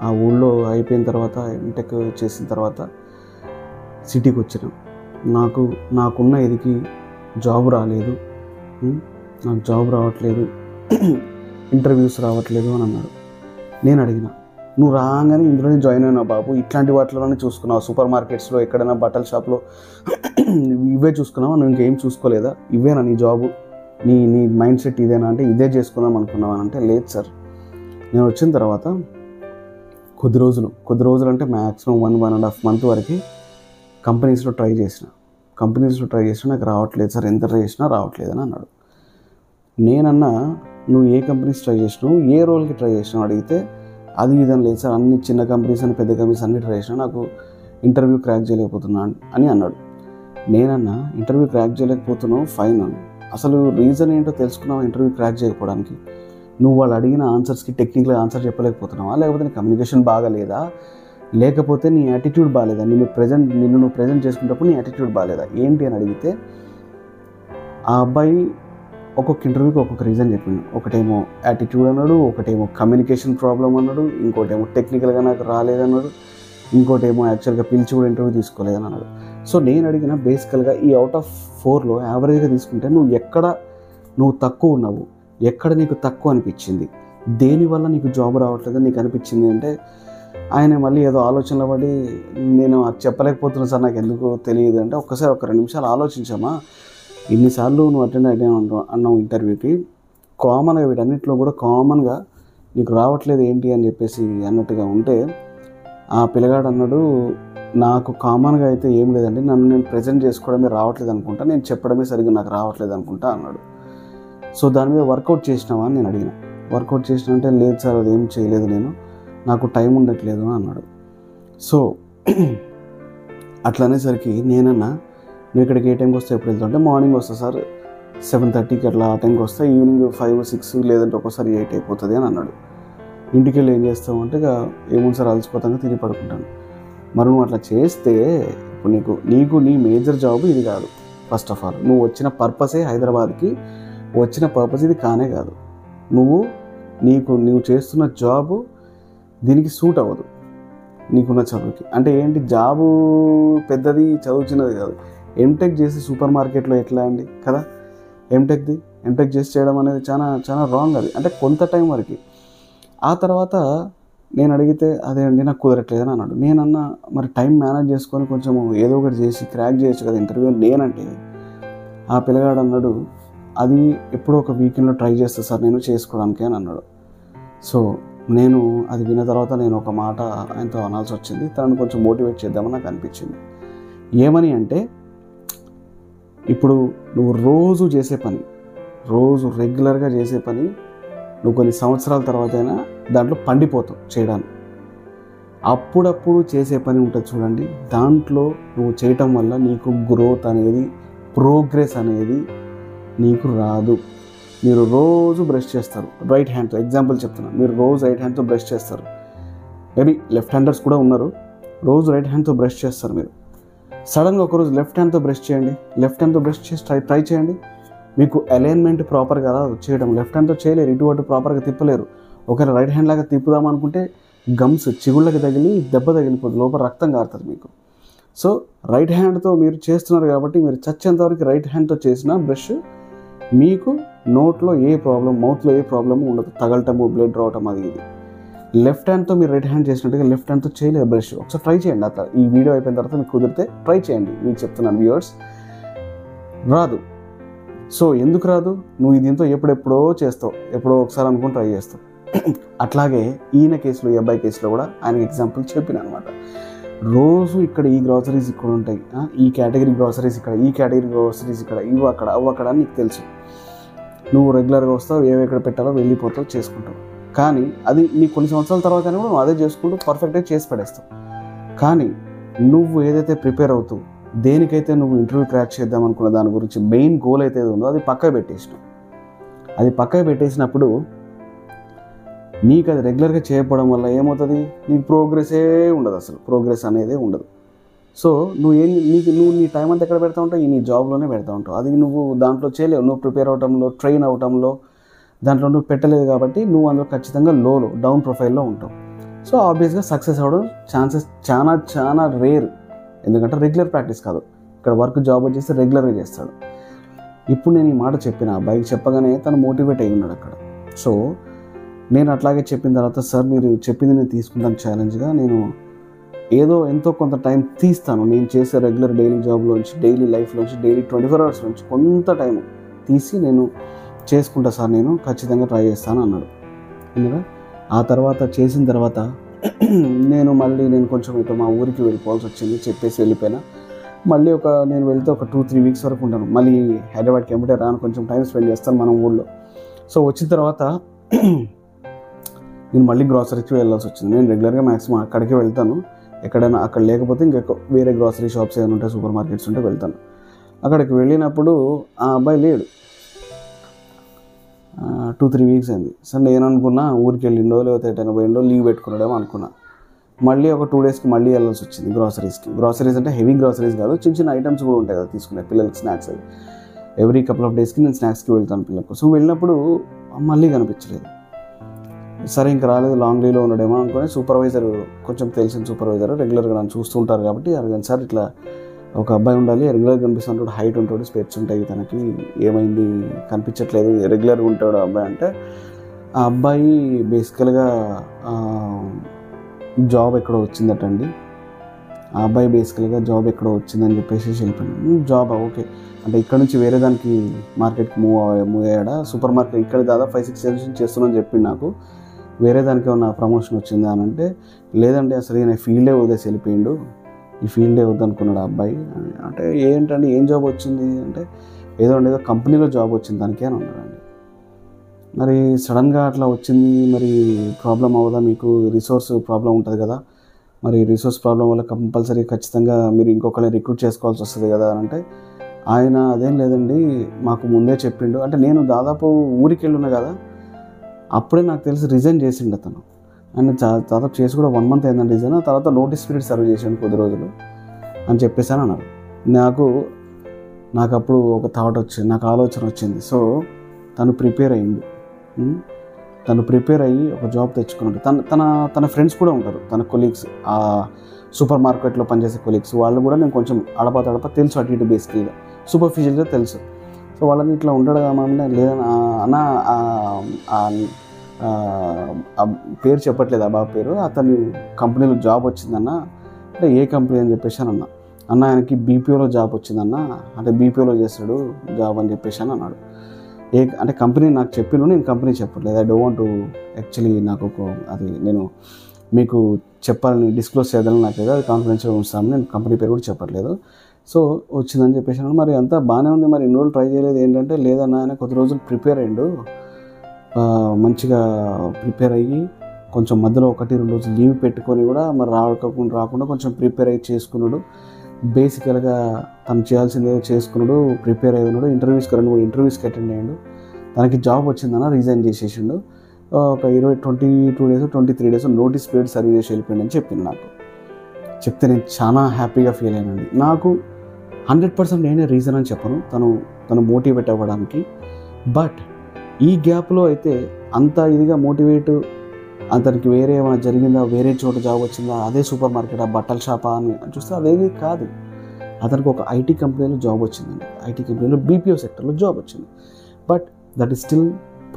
ఆ ఊళ్ళో అయిపోయిన తర్వాత ఎంటెక్ చేసిన తర్వాత సిటీకి వచ్చాను, నాకున్న ఇదికి జాబ్ రాలేదు, నాకు జాబ్ రావట్లేదు, ఇంటర్వ్యూస్ రావట్లేదు అని అన్నాడు. నేను అడిగిన, నువ్వు రాగానే ఇందులోనే జాయిన్ అయినావు బాబు, ఇట్లాంటి వాటిలోనే చూసుకున్నావు, సూపర్ మార్కెట్స్లో ఎక్కడైనా బట్టల షాప్లో ఇవే చూసుకున్నావా, నువ్వు ఇంకేం చూసుకోలేదా, ఇవేనా నీ జాబు, నీ నీ మైండ్ సెట్ ఇదేనా అంటే ఇదే చేసుకుందాం అనుకున్నావా అంటే లేదు సార్, నేను వచ్చిన తర్వాత కొద్ది రోజులు అంటే మ్యాక్సిమం 1.5 month వరకు కంపెనీస్లో ట్రై చేసిన నాకు రావట్లేదు సార్, ఎంత ట్రై చేసినా రావట్లేదు అని అన్నాడు. నేనన్నా, నువ్వు ఏ కంపెనీస్ ట్రై చేసినావు, ఏ రోల్కి ట్రై చేసినావు అడిగితే అది ఇదని లేదు సార్, అన్ని చిన్న కంపెనీస్ అని పెద్ద కంపెనీస్ అన్ని ట్రై చేసినా, నాకు ఇంటర్వ్యూ క్రాక్ చేయలేకపోతున్నా అని అన్నాడు. నేనన్నా, ఇంటర్వ్యూ క్రాక్ చేయలేకపోతున్నావు ఫైన్, అసలు రీజన్ ఏంటో తెలుసుకున్నావు ఇంటర్వ్యూ క్రాక్ చేయకపోవడానికి, నువ్వు వాళ్ళు అడిగిన ఆన్సర్స్కి టెక్నికల్గా ఆన్సర్ చెప్పలేకపోతున్నావా, లేకపోతే నీ కమ్యూనికేషన్ బాగాలేదా, లేకపోతే నీ యాటిట్యూడ్ బాగాలేదా, నిన్ను ప్రజెంట్ చేసుకునేటప్పుడు నీ యాటిట్యూడ్ బాగాలేదా ఏంటి అని అడిగితే ఆ అబ్బాయి ఒక్కొక్క ఇంటర్వ్యూకి ఒక్కొక్క రీజన్ చెప్పిండు. ఒకటేమో యాటిట్యూడ్ అన్నాడు, ఒకటేమో కమ్యూనికేషన్ ప్రాబ్లం అన్నాడు, ఇంకోటేమో టెక్నికల్గా నాకు రాలేదన్నాడు, ఇంకోటేమో యాక్చువల్గా పిలిచి కూడా ఇంటర్వ్యూ తీసుకోలేదని అన్నాడు. సో నేను అడిగిన బేసికల్గా ఈ అవుట్ ఆఫ్ 4లో యావరేజ్గా తీసుకుంటే నువ్వు తక్కువ ఉన్నావు, ఎక్కడ నీకు తక్కువ అనిపించింది, దేనివల్ల నీకు జాబ్ రావట్లేదని నీకు అనిపించింది అంటే ఆయన మళ్ళీ ఏదో ఆలోచనలో పడి, నేను అది చెప్పలేకపోతున్నాను సార్, నాకు ఎందుకు తెలియదు అంటే, ఒక్కసారి ఒక 2 నిమిషాలు ఆలోచించామా, ఇన్నిసార్లు నువ్వు అటెండ్ అన్నావు ఇంటర్వ్యూకి, కామన్గా వీటన్నిటిలో కూడా కామన్గా నీకు రావట్లేదు ఏంటి అని చెప్పేసి అన్నట్టుగా ఉంటే ఆ పిల్లగాడు అన్నాడు, నాకు కామన్గా అయితే ఏం లేదండి, నన్ను నేను ప్రజెంట్ చేసుకోవడమే రావట్లేదు అనుకుంటా, నేను చెప్పడమే సరిగ్గా నాకు రావట్లేదు అనుకుంటా అన్నాడు. సో దాని మీద వర్కౌట్ చేసినావా అని నేను అడిగిన. వర్కౌట్ చేసినా అంటే లేదు సార్, అది ఏం చేయలేదు, నాకు టైం ఉండట్లేదు అని అన్నాడు. సో అట్లా అనేసరికి నేనన్నా, నువ్వు ఇక్కడికి ఏ టైంకి వస్తే ఎప్పుడు వెళ్తావు అంటే మార్నింగ్ వస్తా సార్ 7:30కి అట్లా ఆ టైంకి వస్తే ఈవినింగ్ 5, 6 లేదంటే ఒక్కోసారి 8 అయిపోతుంది అని అన్నాడు. ఇంటికి వెళ్ళి ఏం చేస్తావు అంటే ఇక ఏముంది సార్ అలసిపోతాక తిరిగి పడుకుంటాను. మరి నువ్వు అట్లా చేస్తే ఇప్పుడు నీకు నీ మేజర్ జాబ్ ఇది కాదు. ఫస్ట్ ఆఫ్ ఆల్ నువ్వు వచ్చిన పర్పసే హైదరాబాద్కి వచ్చిన పర్పస్ ఇది కానే కాదు. నువ్వు చేస్తున్న జాబు దీనికి సూట్ అవ్వదు నీకున్న చదువుకి. అంటే ఏంటి, జాబు పెద్దది, చదువు చిన్నది కాదు. ఎంటెక్ చేసి సూపర్ మార్కెట్లో ఎట్లా అండి కదా, ఎంటెక్ చేసి చేయడం అనేది చాలా చాలా రాంగ్. అది అంటే కొంత టైం వరకు. ఆ తర్వాత నేను అడిగితే అదే అండి నాకు కుదరట్లేదని అన్నాడు. నేనన్నా, మరి టైం మేనేజ్ చేసుకొని కొంచెం ఏదో ఒకటి చేసి క్రాక్ చేయొచ్చు కదా ఇంటర్వ్యూ నేనంటే, ఆ పిల్లగాడు అన్నాడు, అది ఎప్పుడో ఒక వీకెండ్లో ట్రై చేస్తా సార్ నేను చేసుకోవడానికి అని అన్నాడు. సో నేను అది విన్న తర్వాత నేను ఒక మాట ఆయనతో అనాల్సి వచ్చింది. తనను కొంచెం మోటివేట్ చేద్దామని నాకు అనిపించింది. ఏమని అంటే, ఇప్పుడు నువ్వు రోజు రెగ్యులర్గా చేసే పని నువ్వు కొన్ని సంవత్సరాల తర్వాత అయినా దాంట్లో పండిపోతావు చేయడానికి. అప్పుడప్పుడు చేసే పని ఉంటుంది చూడండి, దాంట్లో నువ్వు చేయటం వల్ల నీకు గ్రోత్ అనేది, ప్రోగ్రెస్ అనేది నీకు రాదు. మీరు రోజు బ్రష్ చేస్తారు రైట్ హ్యాండ్తో, ఎగ్జాంపుల్ చెప్తున్నా, మీరు రోజు రైట్ హ్యాండ్తో బ్రష్ చేస్తారు. మేబీ లెఫ్ట్ హ్యాండర్స్ కూడా ఉన్నారు, రోజు రైట్ హ్యాండ్తో బ్రష్ చేస్తారు. మీరు సడన్గా ఒకరోజు లెఫ్ట్ హ్యాండ్తో బ్రష్ చేయండి, లెఫ్ట్ హ్యాండ్తో బ్రష్ చేసి ట్రై చేయండి. మీకు అలైన్మెంట్ ప్రాపర్గా రాదు చేయడం, లెఫ్ట్ హ్యాండ్తో చేయలేరు, ఇటు అటు ప్రాపర్గా తిప్పలేరు. ఒకవేళ రైట్ హ్యాండ్ లాగా తిప్పుదాం అనుకుంటే గమ్స్ చిగుళ్ళకి తగిలి దెబ్బ తగిలిపోతుంది, లోపల రక్తం కారుతుంది మీకు. సో రైట్ హ్యాండ్తో మీరు చేస్తున్నారు కాబట్టి మీరు చచ్చేంతవరకు రైట్ హ్యాండ్తో చేసిన బ్రష్ మీకు నోట్లో ఏ ప్రాబ్లం, మౌత్లో ఏ ప్రాబ్లము ఉండదు, తగలటము, బ్లడ్ రావటం అది ఇది. లెఫ్ట్ హ్యాండ్తో మీరు రైట్ హ్యాండ్ చేసినట్టుగా లెఫ్ట్ హ్యాండ్తో చేయలేదు బ్రష్. ఒకసారి ట్రై చేయండి. అట్లా ఈ వీడియో అయిపోయిన తర్వాత మీకు కుదిరితే ట్రై చేయండి. మీకు చెప్తున్నాను వ్యూవర్స్, రాదు. సో ఎందుకు రాదు, నువ్వు దీంతో ఎప్పుడెప్పుడో చేస్తావు, ఎప్పుడో ఒకసారి అనుకుని ట్రై చేస్తావు. అట్లాగే ఈయన కేసులో, ఈ అబ్బాయి కేసులో కూడా ఆయనకి ఎగ్జాంపుల్ చెప్పిన అనమాట. రోజు ఇక్కడ ఈ గ్రాసరీస్ ఇక్కడ ఉంటాయి, ఈ కేటగిరీ గ్రాసరీస్ ఇక్కడ, ఈ కేటగిరీ గ్రాసరీస్ ఇక్కడ, ఇవి అక్కడ, అవి అక్కడ అని నీకు తెలుసు. నువ్వు రెగ్యులర్గా వస్తావు, ఏవెక్కడ పెట్టాలో వెళ్ళిపోతావు, చేసుకుంటావు. కానీ అది నీ కొన్ని సంవత్సరాల తర్వాత కూడా నువ్వు అదే చేసుకుంటూ పర్ఫెక్ట్గా చేసి పడేస్తావు. కానీ నువ్వు ఏదైతే ప్రిపేర్ అవుతూ దేనికైతే నువ్వు ఇంటర్వ్యూ క్రాక్ చేద్దాం అనుకున్న దాని గురించి మెయిన్ గోల్ అయితే ఉందో అది పక్కకు పెట్టేసినావు. అది పక్కకు పెట్టేసినప్పుడు నీకు అది రెగ్యులర్గా చేయకపోవడం వల్ల ఏమవుతుంది, నీకు ప్రోగ్రెసే ఉండదు, అసలు ప్రోగ్రెస్ అనేది ఉండదు. సో నువ్వు నీ టైం అంతా ఎక్కడ పెడతా ఉంటావు, నీ జాబ్లోనే పెడతా ఉంటావు. అది నువ్వు దాంట్లో చేయలేవు, నువ్వు ప్రిపేర్ అవటంలో, ట్రైన్ అవటంలో దాంట్లో నువ్వు పెట్టలేదు కాబట్టి నువ్వు అందులో ఖచ్చితంగా డౌన్ ప్రొఫైల్లో ఉంటావు. సో ఆబ్వియస్గా సక్సెస్ అవ్వడం ఛాన్సెస్ చాలా చాలా రేర్. ఎందుకంటే రెగ్యులర్ ప్రాక్టీస్ కాదు, ఇక్కడ వర్క్ జాబ్ వచ్చేసి రెగ్యులర్గా చేస్తాడు. ఇప్పుడు నేను ఈ మాట చెప్పిన అబ్బాయికి చెప్పగానే తను మోటివేట్ అయి ఉన్నాడు అక్కడ. సో నేను అట్లాగే చెప్పిన తర్వాత, సార్ మీరు చెప్పింది నేను తీసుకుంటాను ఛాలెంజ్గా, నేను ఏదో ఎంతో కొంత టైం తీస్తాను, నేను చేసే రెగ్యులర్ డైలీ జాబ్లోంచి, డైలీ లైఫ్లోంచి, డైలీ 24 hours నుంచి కొంత టైం తీసి నేను చేసుకుంటా సార్, నేను ఖచ్చితంగా ట్రై చేస్తాను అన్నాడు. ఎందుకంటే ఆ తర్వాత చేసిన తర్వాత నేను కొంచెం ఇటు మా ఊరికి వెళ్ళిపోవాల్సి వచ్చింది, చెప్పేసి వెళ్ళిపోయినా. మళ్ళీ నేను వెళ్తే ఒక 2-3 weeks వరకు ఉంటాను. మళ్ళీ హైదరాబాద్కి ఎంబటే రాను, కొంచెం టైం స్పెండ్ చేస్తాను మన ఊళ్ళో. సో వచ్చిన తర్వాత నేను మళ్ళీ గ్రాసరీకి వెళ్ళాల్సి వచ్చింది. నేను రెగ్యులర్గా మ్యాక్సిమం అక్కడికే వెళ్తాను, ఎక్కడైనా అక్కడ లేకపోతే ఇంకా వేరే గ్రాసరీ షాప్స్ ఏమైనా ఉంటాయి, సూపర్ మార్కెట్స్ ఉంటే వెళ్తాను. అక్కడికి వెళ్ళినప్పుడు ఆ అబ్బాయి లేడు. 2-3 weeks అయింది. సో నేను అనుకున్నా ఊరికి వెళ్ళిండో లేకపోతే ఎటైనా పోయిండో, లీవ్ పెట్టుకున్నాడేమో అనుకున్నా. మళ్ళీ ఒక 2 daysకి మళ్ళీ వెళ్ళాల్సి వచ్చింది గ్రాసరీస్ అంటే హెవీ గ్రాసరీస్ కాదు, చిన్న చిన్న ఐటమ్స్ కూడా ఉంటాయి కదా తీసుకునే పిల్లలకి స్నాక్స్. అవి ఎవ్రీ couple of daysకి నేను స్నాక్స్కి వెళ్తాను పిల్లలకు. సో వెళ్ళినప్పుడు మళ్ళీ కనిపించలేదు. సరే ఇంకా రాలేదు, లాంగ్ లీవ్లో ఉన్నాడేమో అనుకుని సూపర్వైజర్, కొంచెం తెలిసిన సూపర్వైజర్, రెగ్యులర్గా నన్ను చూస్తుంటారు కాబట్టి అడిగాను, సార్ ఇట్లా ఒక అబ్బాయి ఉండాలి, రెగ్యులర్గా కనిపిస్తుంటాడు, హైట్ ఉంటాడు, స్పెట్స్ ఉంటాయి, తనకి ఏమైంది కనిపించట్లేదు, రెగ్యులర్గా ఉంటాడు అబ్బాయి అంటే, ఆ అబ్బాయి బేసికల్గా జాబ్ ఎక్కడో వచ్చిందటండి. ఆ అబ్బాయి బేసికల్గా జాబ్ ఎక్కడో వచ్చిందని చెప్పేసి వెళ్ళిపోయాను. జాబ్ ఓకే అంటే ఇక్కడ నుంచి వేరే దానికి మార్కెట్కి మూవ్ అయ్యాడా, సూపర్ మార్కెట్ ఇక్కడ దాదాపు 5-6 years చేస్తున్నాను చెప్పింది నాకు. వేరే దానికి ఏమన్నా ప్రమోషన్ వచ్చిందా అని అంటే, లేదండి అసలు ఈయన ఫీల్డే వదిలేసి వెళ్ళిపోయిండు, ఈ ఫీల్డే వద్దనుకున్నాడు ఆ అబ్బాయి. అంటే ఏంటండి ఏం జాబ్ వచ్చింది అంటే, ఏదో కంపెనీలో జాబ్ వచ్చింది దానికి అని అన్నాడండి. మరి సడన్గా అట్లా వచ్చింది, మరి ప్రాబ్లం అవ్వదా మీకు, రిసోర్స్ ప్రాబ్లం ఉంటుంది కదా, మరి రిసోర్స్ ప్రాబ్లం వల్ల కంపల్సరీ ఖచ్చితంగా మీరు ఇంకొకరిని రిక్రూట్ చేసుకోవాల్సి వస్తుంది కదా అని అంటే, ఆయన అదేం లేదండి మాకు ముందే చెప్పిండు. అంటే నేను దాదాపు ఊరికి వెళ్ళున్నా కదా, అప్పుడే నాకు తెలిసి రిజైన్ చేసిండు అతను. ఆయన దాదాపు చేసి కూడా 1 month అయిందండి రిజైన్. ఆ తర్వాత నోటీస్ పీరియడ్ సర్వ్ చేసాను కొద్ది రోజులు అని చెప్పేసాను అన్నారు. నాకు అప్పుడు ఒక థాట్ వచ్చింది, నాకు ఆలోచన వచ్చింది. సో తను ప్రిపేర్ అయ్యి ఒక జాబ్ తెచ్చుకున్నాడు. తన ఫ్రెండ్స్ కూడా ఉంటారు, తన కొలీగ్స్, ఆ సూపర్ మార్కెట్లో పనిచేసే కొలీగ్స్, వాళ్ళు కూడా నేను కొంచెం అడప తెలుసు, అటు ఇటు బేసికల్గా సూపర్ఫిషియల్గా తెలుసు. సో వాళ్ళని ఇట్లా ఉంటాడు కదా లేదని అన్న, పేరు చెప్పట్లేదు ఆ బాబు పేరు, అతని కంపెనీలో జాబ్ వచ్చిందన్న అంటే, ఏ కంపెనీ అని చెప్పేసి అన్న ఆయనకి బీపీఓలో జాబ్ వచ్చిందన్న, అంటే బీపీఓలో చేస్తాడు జాబ్ అని చెప్పేసి అన్నాడు. అంటే కంపెనీ నాకు చెప్పిన, నేను కంపెనీ చెప్పట్లేదు, I don't want to actually, నాకు అది నేను మీకు చెప్పాలని డిస్క్లోజ్ చేయాలని నాకు లేదు, అది కాన్ఫిడెన్షియల్గా ఉంచుతాను, నేను కంపెనీ పేరు కూడా చెప్పట్లేదు. సో వచ్చిందని చెప్పేసి మరి అంతా బాగానే ఉంది, మరి ఇన్ని రోజులు ట్రై చేయలేదు ఏంటంటే, లేదన్న ఆయన కొద్ది రోజులు ప్రిపేర్ అయ్యిండు, మంచిగా ప్రిపేర్ అయ్యి కొంచెం మధ్యలో 1-2 రోజులు లీవ్ పెట్టుకొని కూడా మరి రాకుండా కొంచెం ప్రిపేర్ అయ్యి చేసుకున్నాడు. బేసికల్గా తను చేయాల్సింది చేసుకున్నాడు, ప్రిపేర్ అయ్యి ఉన్నాడు. 2-3 ఇంటర్వ్యూస్కి అటెండ్ అయ్యాడు. తనకి జాబ్ వచ్చిందన్న రిజైన్ చేసేసిండు. ఒక 22 days 23 days notice period serve చేసి వెళ్ళిపోయింది అని చెప్పింది నాకు. చెప్తే నేను చాలా హ్యాపీగా ఫీల్ అయ్యానండి. నాకు 100% నేనే రీజన్ అని చెప్పను, తను మోటివేట్ అవ్వడానికి. బట్ ఈ గ్యాప్లో అయితే అంత ఇదిగా మోటివేట్, అతనికి వేరే ఏమైనా జరిగిందా, వేరే చోట జాబ్ వచ్చిందా, అదే సూపర్ మార్కెటా, బట్టల షాపా అని చూస్తే అదేది కాదు. అతనికి ఒక ఐటీ కంపెనీలో జాబ్ వచ్చిందండి, ఐటీ కంపెనీలో బీపీఓ సెక్టర్లో జాబ్ వచ్చింది. But that is still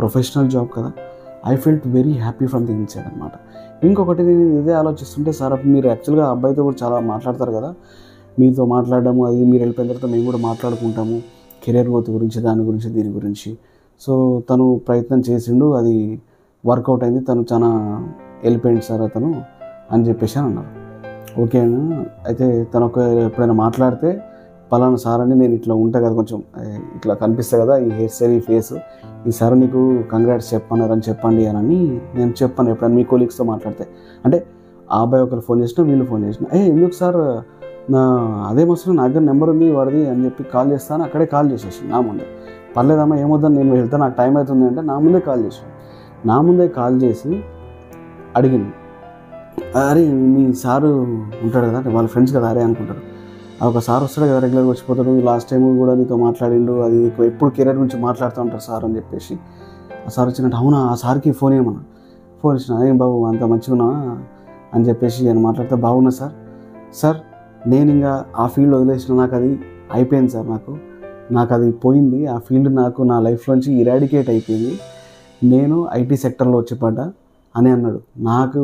professional job కదా. I felt very happy from the inside అనమాట. ఇంకొకటి నేను ఇదే ఆలోచిస్తుంటే, సార్ మీరు యాక్చువల్గా ఆ అబ్బాయితో కూడా చాలా మాట్లాడతారు కదా, మీతో మాట్లాడడము, అది మీరు వెళ్ళిపోయిన తర్వాత మేము కూడా మాట్లాడుకుంటాము కెరీర్ గ్రోత్ గురించి, దాని గురించి, దీని గురించి. సో తను ప్రయత్నం చేసిండు, అది వర్కౌట్ అయింది, తను చాలా వెళ్ళిపోయింది సార్ అతను అని చెప్పేసి అన్నారు. ఓకే అయితే తను ఎప్పుడైనా మాట్లాడితే, పలానా సార్ అని నేను ఇట్లా ఉంటా కదా, కొంచెం ఇట్లా కనిపిస్తా కదా, ఈ హెయిర్ స్టైల్, ఈ ఫేస్, ఈ సార్ నీకు కంగ్రాట్స్ చెప్పన్నారని చెప్పండి అని నేను చెప్పాను ఎప్పుడైనా మీ కొలీగ్స్తో మాట్లాడితే. అంటే ఆ అబ్బాయి ఒకరు ఫోన్ చేసినా, వీళ్ళు ఫోన్ చేసినా, ఎందుకు సార్ అదేమొస్తున్నా నా దగ్గర నెంబర్ ఉంది వాడిది అని చెప్పి కాల్ చేస్తాను, అక్కడే కాల్ చేసేసి నా ముందే, పర్లేదమ్మా ఏమొద్దని నేను వెళ్తాను, నాకు టైం అవుతుంది అంటే నా ముందే కాల్ చేసి అడిగింది, అరే మీ సారు ఉంటాడు కదా, అంటే వాళ్ళ ఫ్రెండ్స్ కదా అరే అనుకుంటారు, ఒక సార్ వస్తాడు కదా రెగ్యులర్గా వచ్చిపోతాడు, లాస్ట్ టైం కూడా నీతో మాట్లాడిండు, అది ఎప్పుడు కెరీర్ గురించి మాట్లాడుతూ ఉంటారు సార్ అని చెప్పేసి. ఆ సార్ వచ్చినట్టు, అవునా ఆ సార్కి ఫోన్ చేయమన్నాడు. ఫోన్ ఇచ్చిన, ఏం బాబు అంత మంచిగా ఉన్నావా అని చెప్పేసి నేను మాట్లాడితే, బాగున్నా సార్ నేను ఇంకా ఆ ఫీల్డ్ వదిలేసిన, నాకు అది అయిపోయింది సార్, నాకు అది పోయింది, ఆ ఫీల్డ్ నాకు నా లైఫ్లోంచి ఇరాడికేట్ అయిపోయింది, నేను ఐటీ సెక్టర్లో వచ్చి పడ్డా అని అన్నాడు. నాకు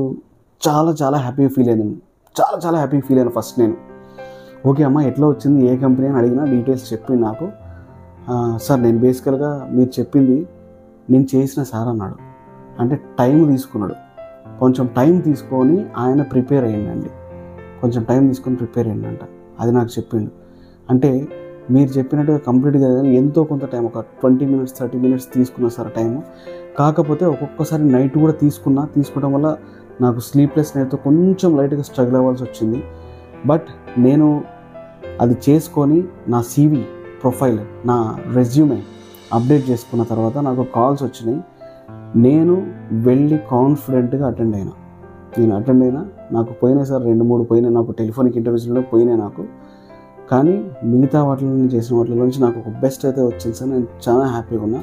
చాలా చాలా హ్యాపీగా ఫీల్ అయ్యాను, చాలా హ్యాపీగా ఫీల్ అయ్యాను. ఫస్ట్ నేను ఓకే అమ్మ ఎట్లా వచ్చింది, ఏ కంపెనీ అని అడిగినా డీటెయిల్స్ చెప్పి నాకు సార్ నేను బేసికల్గా మీరు చెప్పింది నేను చేసిన సార్ అన్నాడు. అంటే టైం తీసుకున్నాడు, కొంచెం టైం తీసుకొని ఆయన ప్రిపేర్ అయ్యిందండి, కొంచెం టైం తీసుకొని ప్రిపేర్ అయ్యిందంట. అది నాకు చెప్పిండు. అంటే మీరు చెప్పినట్టుగా కంప్లీట్గా ఎంతో కొంత టైం, ఒక 20 minutes 30 minutes తీసుకున్నా సార్ టైము. కాకపోతే ఒక్కొక్కసారి నైట్ కూడా తీసుకోవడం వల్ల నాకు స్లీప్లెస్ నైట్తో కొంచెం లైట్గా స్ట్రగుల్ అవ్వాల్సి వచ్చింది. బట్ నేను అది చేసుకొని నా CV ప్రొఫైల్, నా రెజ్యూమే అప్డేట్ చేసుకున్న తర్వాత నాకు కాల్స్ వచ్చినాయి. నేను వెళ్ళి కాన్ఫిడెంట్గా అటెండ్ అయినా. నాకు పోయినాయి సార్ 2-3 పోయినాయి, నాకు టెలిఫోనిక్ ఇంటర్వ్యూస్లో పోయినాయి నాకు. కానీ మిగతా వాటిలో చేసిన వాటిలో నుంచి నాకు ఒక బెస్ట్ అయితే వచ్చింది సార్, నేను చాలా హ్యాపీగా ఉన్నా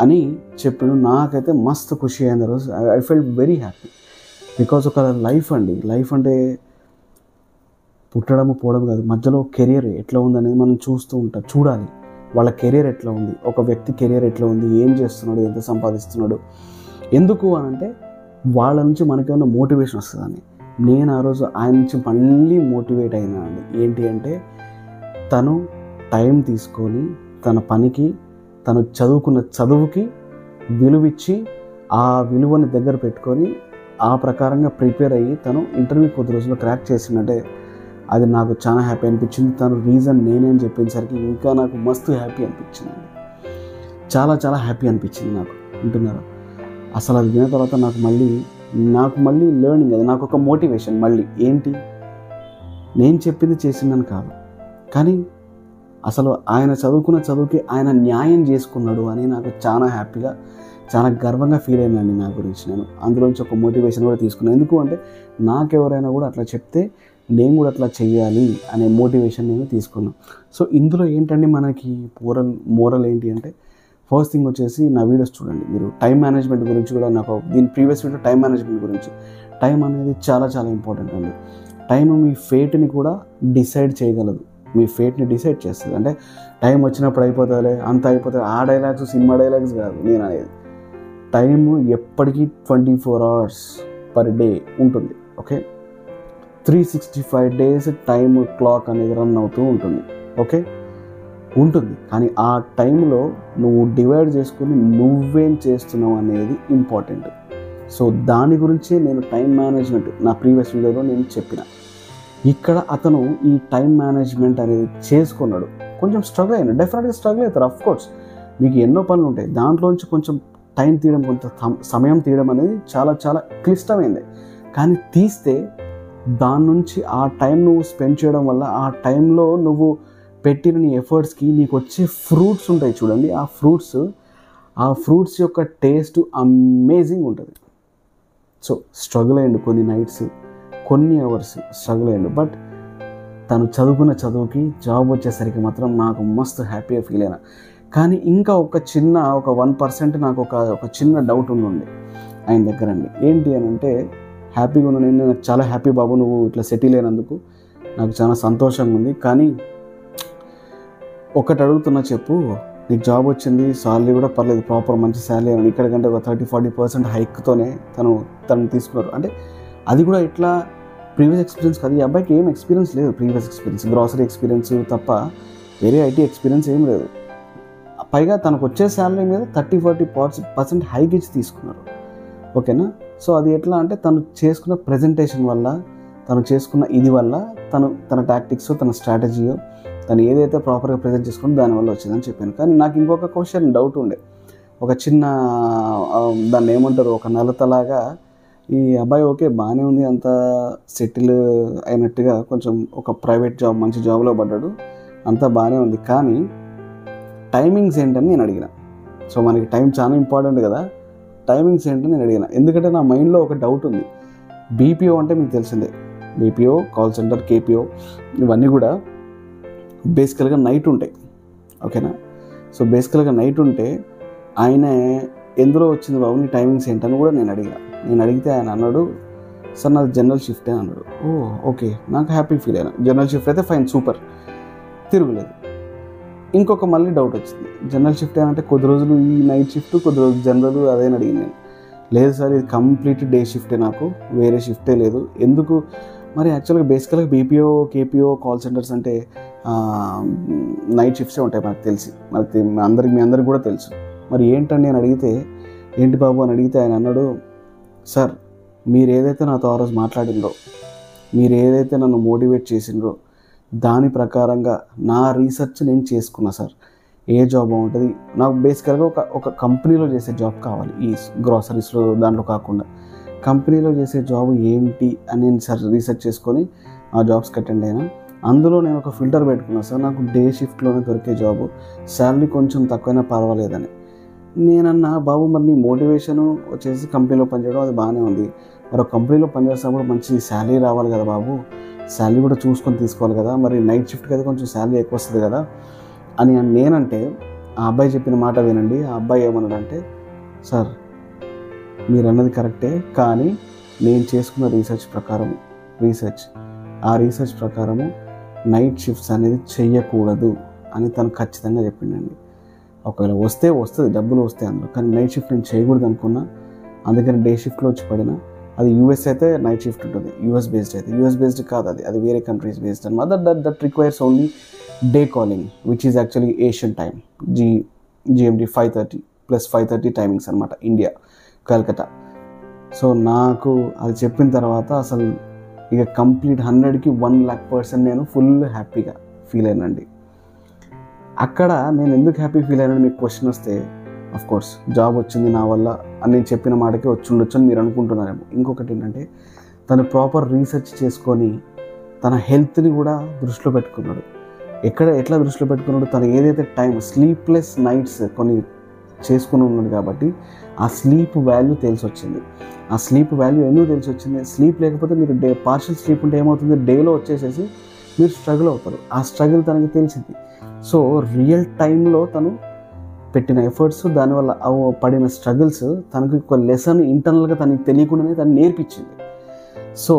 అని చెప్పాను. నాకైతే మస్తు ఖుషి అయింది ఆ రోజు. I felt very happy. Because ఒక లైఫ్ అంటే పుట్టడం పోవడం కాదు, మధ్యలో కెరియర్ ఎట్లా ఉందనేది మనం చూడాలి. వాళ్ళ కెరియర్ ఎట్లా ఉంది, ఒక వ్యక్తి కెరియర్ ఎట్లా ఉంది, ఏం చేస్తున్నాడు, ఎంత సంపాదిస్తున్నాడు, ఎందుకు అని అంటే వాళ్ళ నుంచి మనకేమన్నా మోటివేషన్ వస్తుందని. నేను ఆ రోజు ఆయన నుంచి మళ్ళీ మోటివేట్ అయినా అండి. ఏంటి అంటే తను టైం తీసుకొని తన పనికి, తను చదువుకున్న చదువుకి విలువిచ్చి ఆ విలువని దగ్గర పెట్టుకొని ఆ ప్రకారంగా ప్రిపేర్ అయ్యి తను ఇంటర్వ్యూ కొద్ది రోజుల్లో క్రాక్ చేసిందంటే అది నాకు చాలా హ్యాపీ అనిపించింది. తను రీజన్ నేనేం చెప్పేసరికి ఇంకా నాకు మస్తు హ్యాపీ అనిపించింది, చాలా హ్యాపీ అనిపించింది నాకు. వింటున్నారా? అసలు అది విన్న తర్వాత నాకు మళ్ళీ లెర్నింగ్, అది నాకు ఒక మోటివేషన్. మళ్ళీ ఏంటి, నేను చెప్పింది చేసిందని కాదు, కానీ అసలు ఆయన చదువుకున్న చదువుకి ఆయన న్యాయం చేసుకున్నాడు అని నాకు చాలా హ్యాపీగా, చాలా గర్వంగా ఫీల్ అయినాను నా గురించి. నేను అందులోంచి ఒక మోటివేషన్ కూడా తీసుకున్నాను. ఎందుకు అంటే నాకెవరైనా కూడా అట్లా చెప్తే నేను కూడా అట్లా చెయ్యాలి అనే మోటివేషన్ నేను తీసుకున్నాను. సో ఇందులో ఏంటంటే మనకి మోరల్ ఏంటి అంటే, ఫస్ట్ థింగ్ వచ్చేసి నా వీడియోస్ చూడండి మీరు. టైం మేనేజ్మెంట్ గురించి కూడా నాకు దీని ప్రీవియస్ వీడియో టైం మేనేజ్మెంట్ గురించి. టైం అనేది చాలా ఇంపార్టెంట్ అండి. టైం మీ ఫేట్ని కూడా డిసైడ్ చేయగలదు, మీ ఫేట్ని డిసైడ్ చేస్తుంది. అంటే టైం వచ్చినప్పుడు అయిపోతుంది, అంత అయిపోతుంది, ఆ డైలాగ్స్ సినిమా డైలాగ్స్ కాదు నేను అనేది. టైము ఎప్పటికీ 24 hours పర్ డే ఉంటుంది. ఓకే, 365 days టైం క్లాక్ అనేది రన్ అవుతూ ఉంటుంది. ఓకే ఉంటుంది, కానీ ఆ టైంలో నువ్వు డివైడ్ చేసుకుని నువ్వేం చేస్తున్నావు అనేది ఇంపార్టెంట్. సో దాని గురించే నేను టైం మేనేజ్మెంట్ నా ప్రీవియస్ వీడియోలో నేను చెప్పిన. ఇక్కడ అతను ఈ టైం మేనేజ్మెంట్ అనేది చేసుకున్నాడు. కొంచెం స్ట్రగుల్ అయ్యాను, డెఫినెట్గా స్ట్రగుల్ అవుతారు. అఫ్కోర్స్ మీకు ఎన్నో పనులు ఉంటాయి, దాంట్లోంచి కొంచెం టైం తీయడం, కొంత సమయం తీయడం అనేది చాలా క్లిష్టమైంది. కానీ తీస్తే దాని నుంచి ఆ టైం నువ్వు స్పెండ్ చేయడం వల్ల ఆ టైంలో నువ్వు పెట్టిన నీ ఎఫర్ట్స్కి నీకు వచ్చే ఫ్రూట్స్ ఉంటాయి చూడండి. ఆ ఫ్రూట్స్ యొక్క టేస్ట్ అమేజింగ్ ఉంటుంది. సో స్ట్రగుల్ అయ్యండు, కొన్ని నైట్స్, కొన్ని అవర్స్ స్ట్రగుల్ అయ్యండు. బట్ తను చదువుకున్న చదువుకి జాబ్ వచ్చేసరికి మాత్రం నాకు మస్తు హ్యాపీగా ఫీల్ అయినా. కానీ ఇంకా ఒక 1% నాకు ఒక చిన్న డౌట్ ఉండి ఆయన దగ్గర అండి. ఏంటి అని అంటే, హ్యాపీగా ఉన్నా నేను, నాకు చాలా హ్యాపీ బాబు నువ్వు ఇట్లా సెటిల్ అయినందుకు నాకు చాలా సంతోషంగా ఉంది. కానీ ఒకటి అడుగుతున్నా చెప్పు, నీకు జాబ్ వచ్చింది, సాలరీ కూడా పర్లేదు, ప్రాపర్ మంచి సాలరీ అని, ఇక్కడికంటే ఒక 30-40% హైక్తోనే తను తీసుకున్నారు. అంటే అది కూడా ఇట్లా ప్రీవియస్ ఎక్స్పీరియన్స్ కాదు, ఈ అబ్బాయికి ఏం ఎక్స్పీరియన్స్ లేదు. ప్రీవియస్ ఎక్స్పీరియన్స్ గ్రాసరీ ఎక్స్పీరియన్స్ తప్ప వేరే ఐటీ ఎక్స్పీరియన్స్ ఏం లేదు. పైగా తనకు వచ్చే శాలరీ మీద 30-40% హైక్ ఇచ్చి తీసుకున్నారు. ఓకేనా? సో అది ఎట్లా అంటే తను చేసుకున్న ప్రజెంటేషన్ వల్ల, తను చేసుకున్న ఇది వల్ల, తన టాక్టిక్స్, తన స్ట్రాటజీయో, తను ఏదైతే ప్రాపర్గా ప్రజెంట్ చేసుకుంటే దానివల్ల వచ్చిందని చెప్పాను. కానీ నాకు ఇంకొక క్వశ్చన్ డౌట్ ఉండే, ఒక చిన్న దాన్ని ఏమంటారు, ఒక నలతలాగా ఈ అబ్బాయి ఓకే బాగానే ఉంది, అంత సెటిల్ అయినట్టుగా, కొంచెం ఒక ప్రైవేట్ జాబ్ మంచి జాబ్లో పడ్డాడు, అంతా బాగానే ఉంది. కానీ టైమింగ్స్ ఏంటని నేను అడిగిన. సో మనకి టైం చాలా ఇంపార్టెంట్ కదా, టైమింగ్స్ ఏంటని నేను అడిగిన. ఎందుకంటే నా మైండ్లో ఒక డౌట్ ఉంది. BPO అంటే మీకు తెలిసిందే, BPO, కాల్ సెంటర్, KPO ఇవన్నీ కూడా బేసికల్గా నైట్ ఉంటాయి. ఓకేనా? సో బేసికల్గా నైట్ ఉంటే ఆయన ఎందులో వచ్చింది బాబు నీ టైమింగ్స్ ఏంటని కూడా నేను అడిగితే ఆయన అన్నాడు, సార్ నాది జనరల్ షిఫ్టే అన్నాడు. ఓకే, నాకు హ్యాపీ ఫీల్ అయినా. జనరల్ షిఫ్ట్ అయితే ఫైన్, సూపర్, తిరుగులేదు. ఇంకొక మళ్ళీ డౌట్ వచ్చింది, జనరల్ షిఫ్ట్ అంటే కొద్ది రోజులు ఈ నైట్ షిఫ్ట్, కొద్ది రోజులు జనరల్, అదేని అడిగింది నేను. లేదు సార్, ఇది కంప్లీట్ డే షిఫ్టే, నాకు వేరే షిఫ్టే లేదు. ఎందుకు మరి? యాక్చువల్గా బేసికల్గా బీపీఓ, కేపీఓ, కాల్ సెంటర్స్ అంటే నైట్ షిఫ్ట్సే ఉంటాయి మనకు తెలిసి, మీ అందరికి కూడా తెలుసు. మరి ఏంటని నేను అడిగితే, ఏంటి బాబు అని అడిగితే ఆయన అన్నాడు, సార్ మీరు ఏదైతే నాతో ఆ రోజు మాట్లాడిండ్రో, మీరు ఏదైతే నన్ను మోటివేట్ చేసిండ్రో దాని ప్రకారంగా నా రీసెర్చ్ నేను చేసుకున్నా సార్. ఏ జాబ్ బాగుంటుంది, నాకు బేసికల్గా ఒక కంపెనీలో చేసే జాబ్ కావాలి, ఈ గ్రాసరీస్లో దాంట్లో కాకుండా కంపెనీలో చేసే జాబ్ ఏంటి అని నేను సార్ రీసెర్చ్ చేసుకొని ఆ జాబ్స్కి అటెండ్ అయినా. అందులో నేను ఒక ఫిల్టర్ పెట్టుకున్నాను సార్, నాకు డే షిఫ్ట్లోనే దొరికే జాబు, శాలరీ కొంచెం తక్కువైనా పర్వాలేదని. నేనన్నా, బాబు మరి నీ మోటివేషను వచ్చేసి కంపెనీలో పనిచేయడం అది బాగానే ఉంది, మరి ఒక కంపెనీలో పనిచేస్తున్నప్పుడు మంచి శాలరీ రావాలి కదా బాబు, శాలరీ కూడా చూసుకొని తీసుకోవాలి కదా, మరి నైట్ షిఫ్ట్కి అయితే కొంచెం శాలరీ ఎక్కువ వస్తుంది కదా అని నేనంటే, ఆ అబ్బాయి చెప్పిన మాట వినండి. ఆ అబ్బాయి ఏమన్నాడంటే, సార్ మీరు అన్నది కరెక్టే, కానీ నేను చేసుకున్న రీసెర్చ్ ప్రకారము నైట్ షిఫ్ట్స్ అనేది చెయ్యకూడదు అని తను ఖచ్చితంగా చెప్పిండండి. ఒకవేళ వస్తుంది, డబ్బులు వస్తాయి అందులో, కానీ నైట్ షిఫ్ట్ నేను చేయకూడదు అనుకున్నా, అందుకని డే షిఫ్ట్లో వచ్చి పడినా. అది యూఎస్ అయితే నైట్ షిఫ్ట్ ఉంటుంది, యూఎస్ బేస్డ్ అయితే. యూఎస్ బేస్డ్ కాదు, అది వేరే కంట్రీస్ బేస్డ్ అనమాట. That requires only day calling, which is actually Asian time, GMT 5:30 + 5:30 timings అనమాట, ఇండియా, కల్కటా. సో నాకు అది చెప్పిన తర్వాత అసలు ఇక కంప్లీట్ 100కి 1,00,000% నేను ఫుల్ హ్యాపీగా ఫీల్ అయినండి. అక్కడ నేను ఎందుకు హ్యాపీ ఫీల్ అయినా మీకు క్వశ్చన్ వస్తే, కోర్స్ జాబ్ వచ్చింది నా వల్ల అని నేను చెప్పిన మాటకి వచ్చి ఉండొచ్చు అని మీరు అనుకుంటున్నారేమో. ఇంకొకటి ఏంటంటే, తను ప్రాపర్ రీసెర్చ్ చేసుకొని తన హెల్త్ని కూడా దృష్టిలో పెట్టుకున్నాడు. ఎట్లా దృష్టిలో పెట్టుకున్నాడు, తను ఏదైతే స్లీప్లెస్ నైట్స్ కొన్ని చేసుకుని ఉన్నాడు కాబట్టి ఆ స్లీప్ వాల్యూ తెలిసి వచ్చింది. ఆ స్లీప్ వాల్యూ ఎందుకు తెలిసి వచ్చింది, స్లీప్ లేకపోతే మీరు పార్షియల్ స్లీప్ ఉంటే ఏమవుతుంది, డేలో వచ్చేసేసి మీరు స్ట్రగుల్ అవుతారు. ఆ స్ట్రగుల్ తనకి తెలిసింది. సో రియల్ టైంలో తను పెట్టిన ఎఫర్ట్స్, దానివల్ల పడిన స్ట్రగుల్స్ తనకి ఒక లెసన్ ఇంటర్నల్గా తనకి తెలియకుండానే తను నేర్పించింది. సో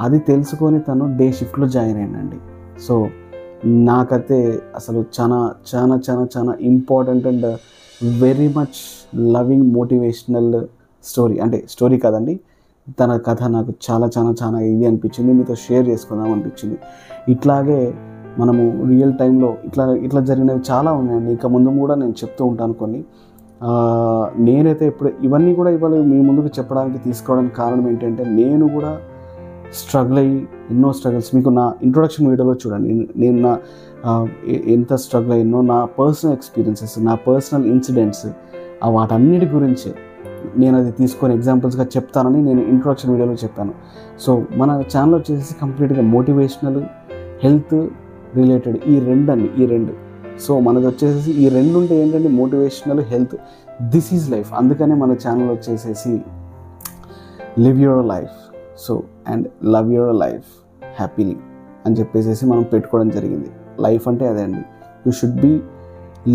అది తెలుసుకొని తను డే షిఫ్ట్లో జాయిన్ అయ్యానండి. సో నాకైతే అసలు చాలా చాలా చాలా చాలా important and very much loving motivational story, అంటే స్టోరీ కాదండి, తన కథ నాకు చాలా చాలా చాలా ఇది అనిపించింది, మీతో షేర్ చేసుకుందాం అనిపించింది. ఇట్లాగే మనము రియల్ టైంలో ఇట్లా జరిగినవి చాలా ఉన్నాయండి. ఇంకా ముందు కూడా నేను చెప్తూ ఉంటాను కొన్ని. నేనైతే ఇవన్నీ కూడా ఇవాళ మీ ముందుకు చెప్పడానికి తీసుకోవడానికి కారణం ఏంటంటే, నేను కూడా స్ట్రగుల్ అయ్యి ఎన్నో స్ట్రగుల్స్ మీకు నా ఇంట్రొడక్షన్ వీడియోలో చూడండి, నేను ఎంత స్ట్రగుల్ అయ్యానో, నా పర్సనల్ ఎక్స్పీరియన్సెస్, నా పర్సనల్ ఇన్సిడెంట్స్, వాటన్నిటి గురించి నేను అది తీసుకొని ఎగ్జాంపుల్స్గా చెప్తానని నేను ఇంట్రొడక్షన్ వీడియోలో చెప్పాను. సో మన ఛానల్ వచ్చేసి కంప్లీట్గా మోటివేషనల్, హెల్త్ రిలేటెడ్, ఈ రెండు. సో మనది వచ్చేసి ఈ రెండు ఉంటే ఏంటంటే, motivational, health, this is life. అందుకనే మన ఛానల్ వచ్చేసేసి live your life and love your life happily అని చెప్పేసి మనం పెట్టుకోవడం జరిగింది. లైఫ్ అంటే అదే అండి, you should be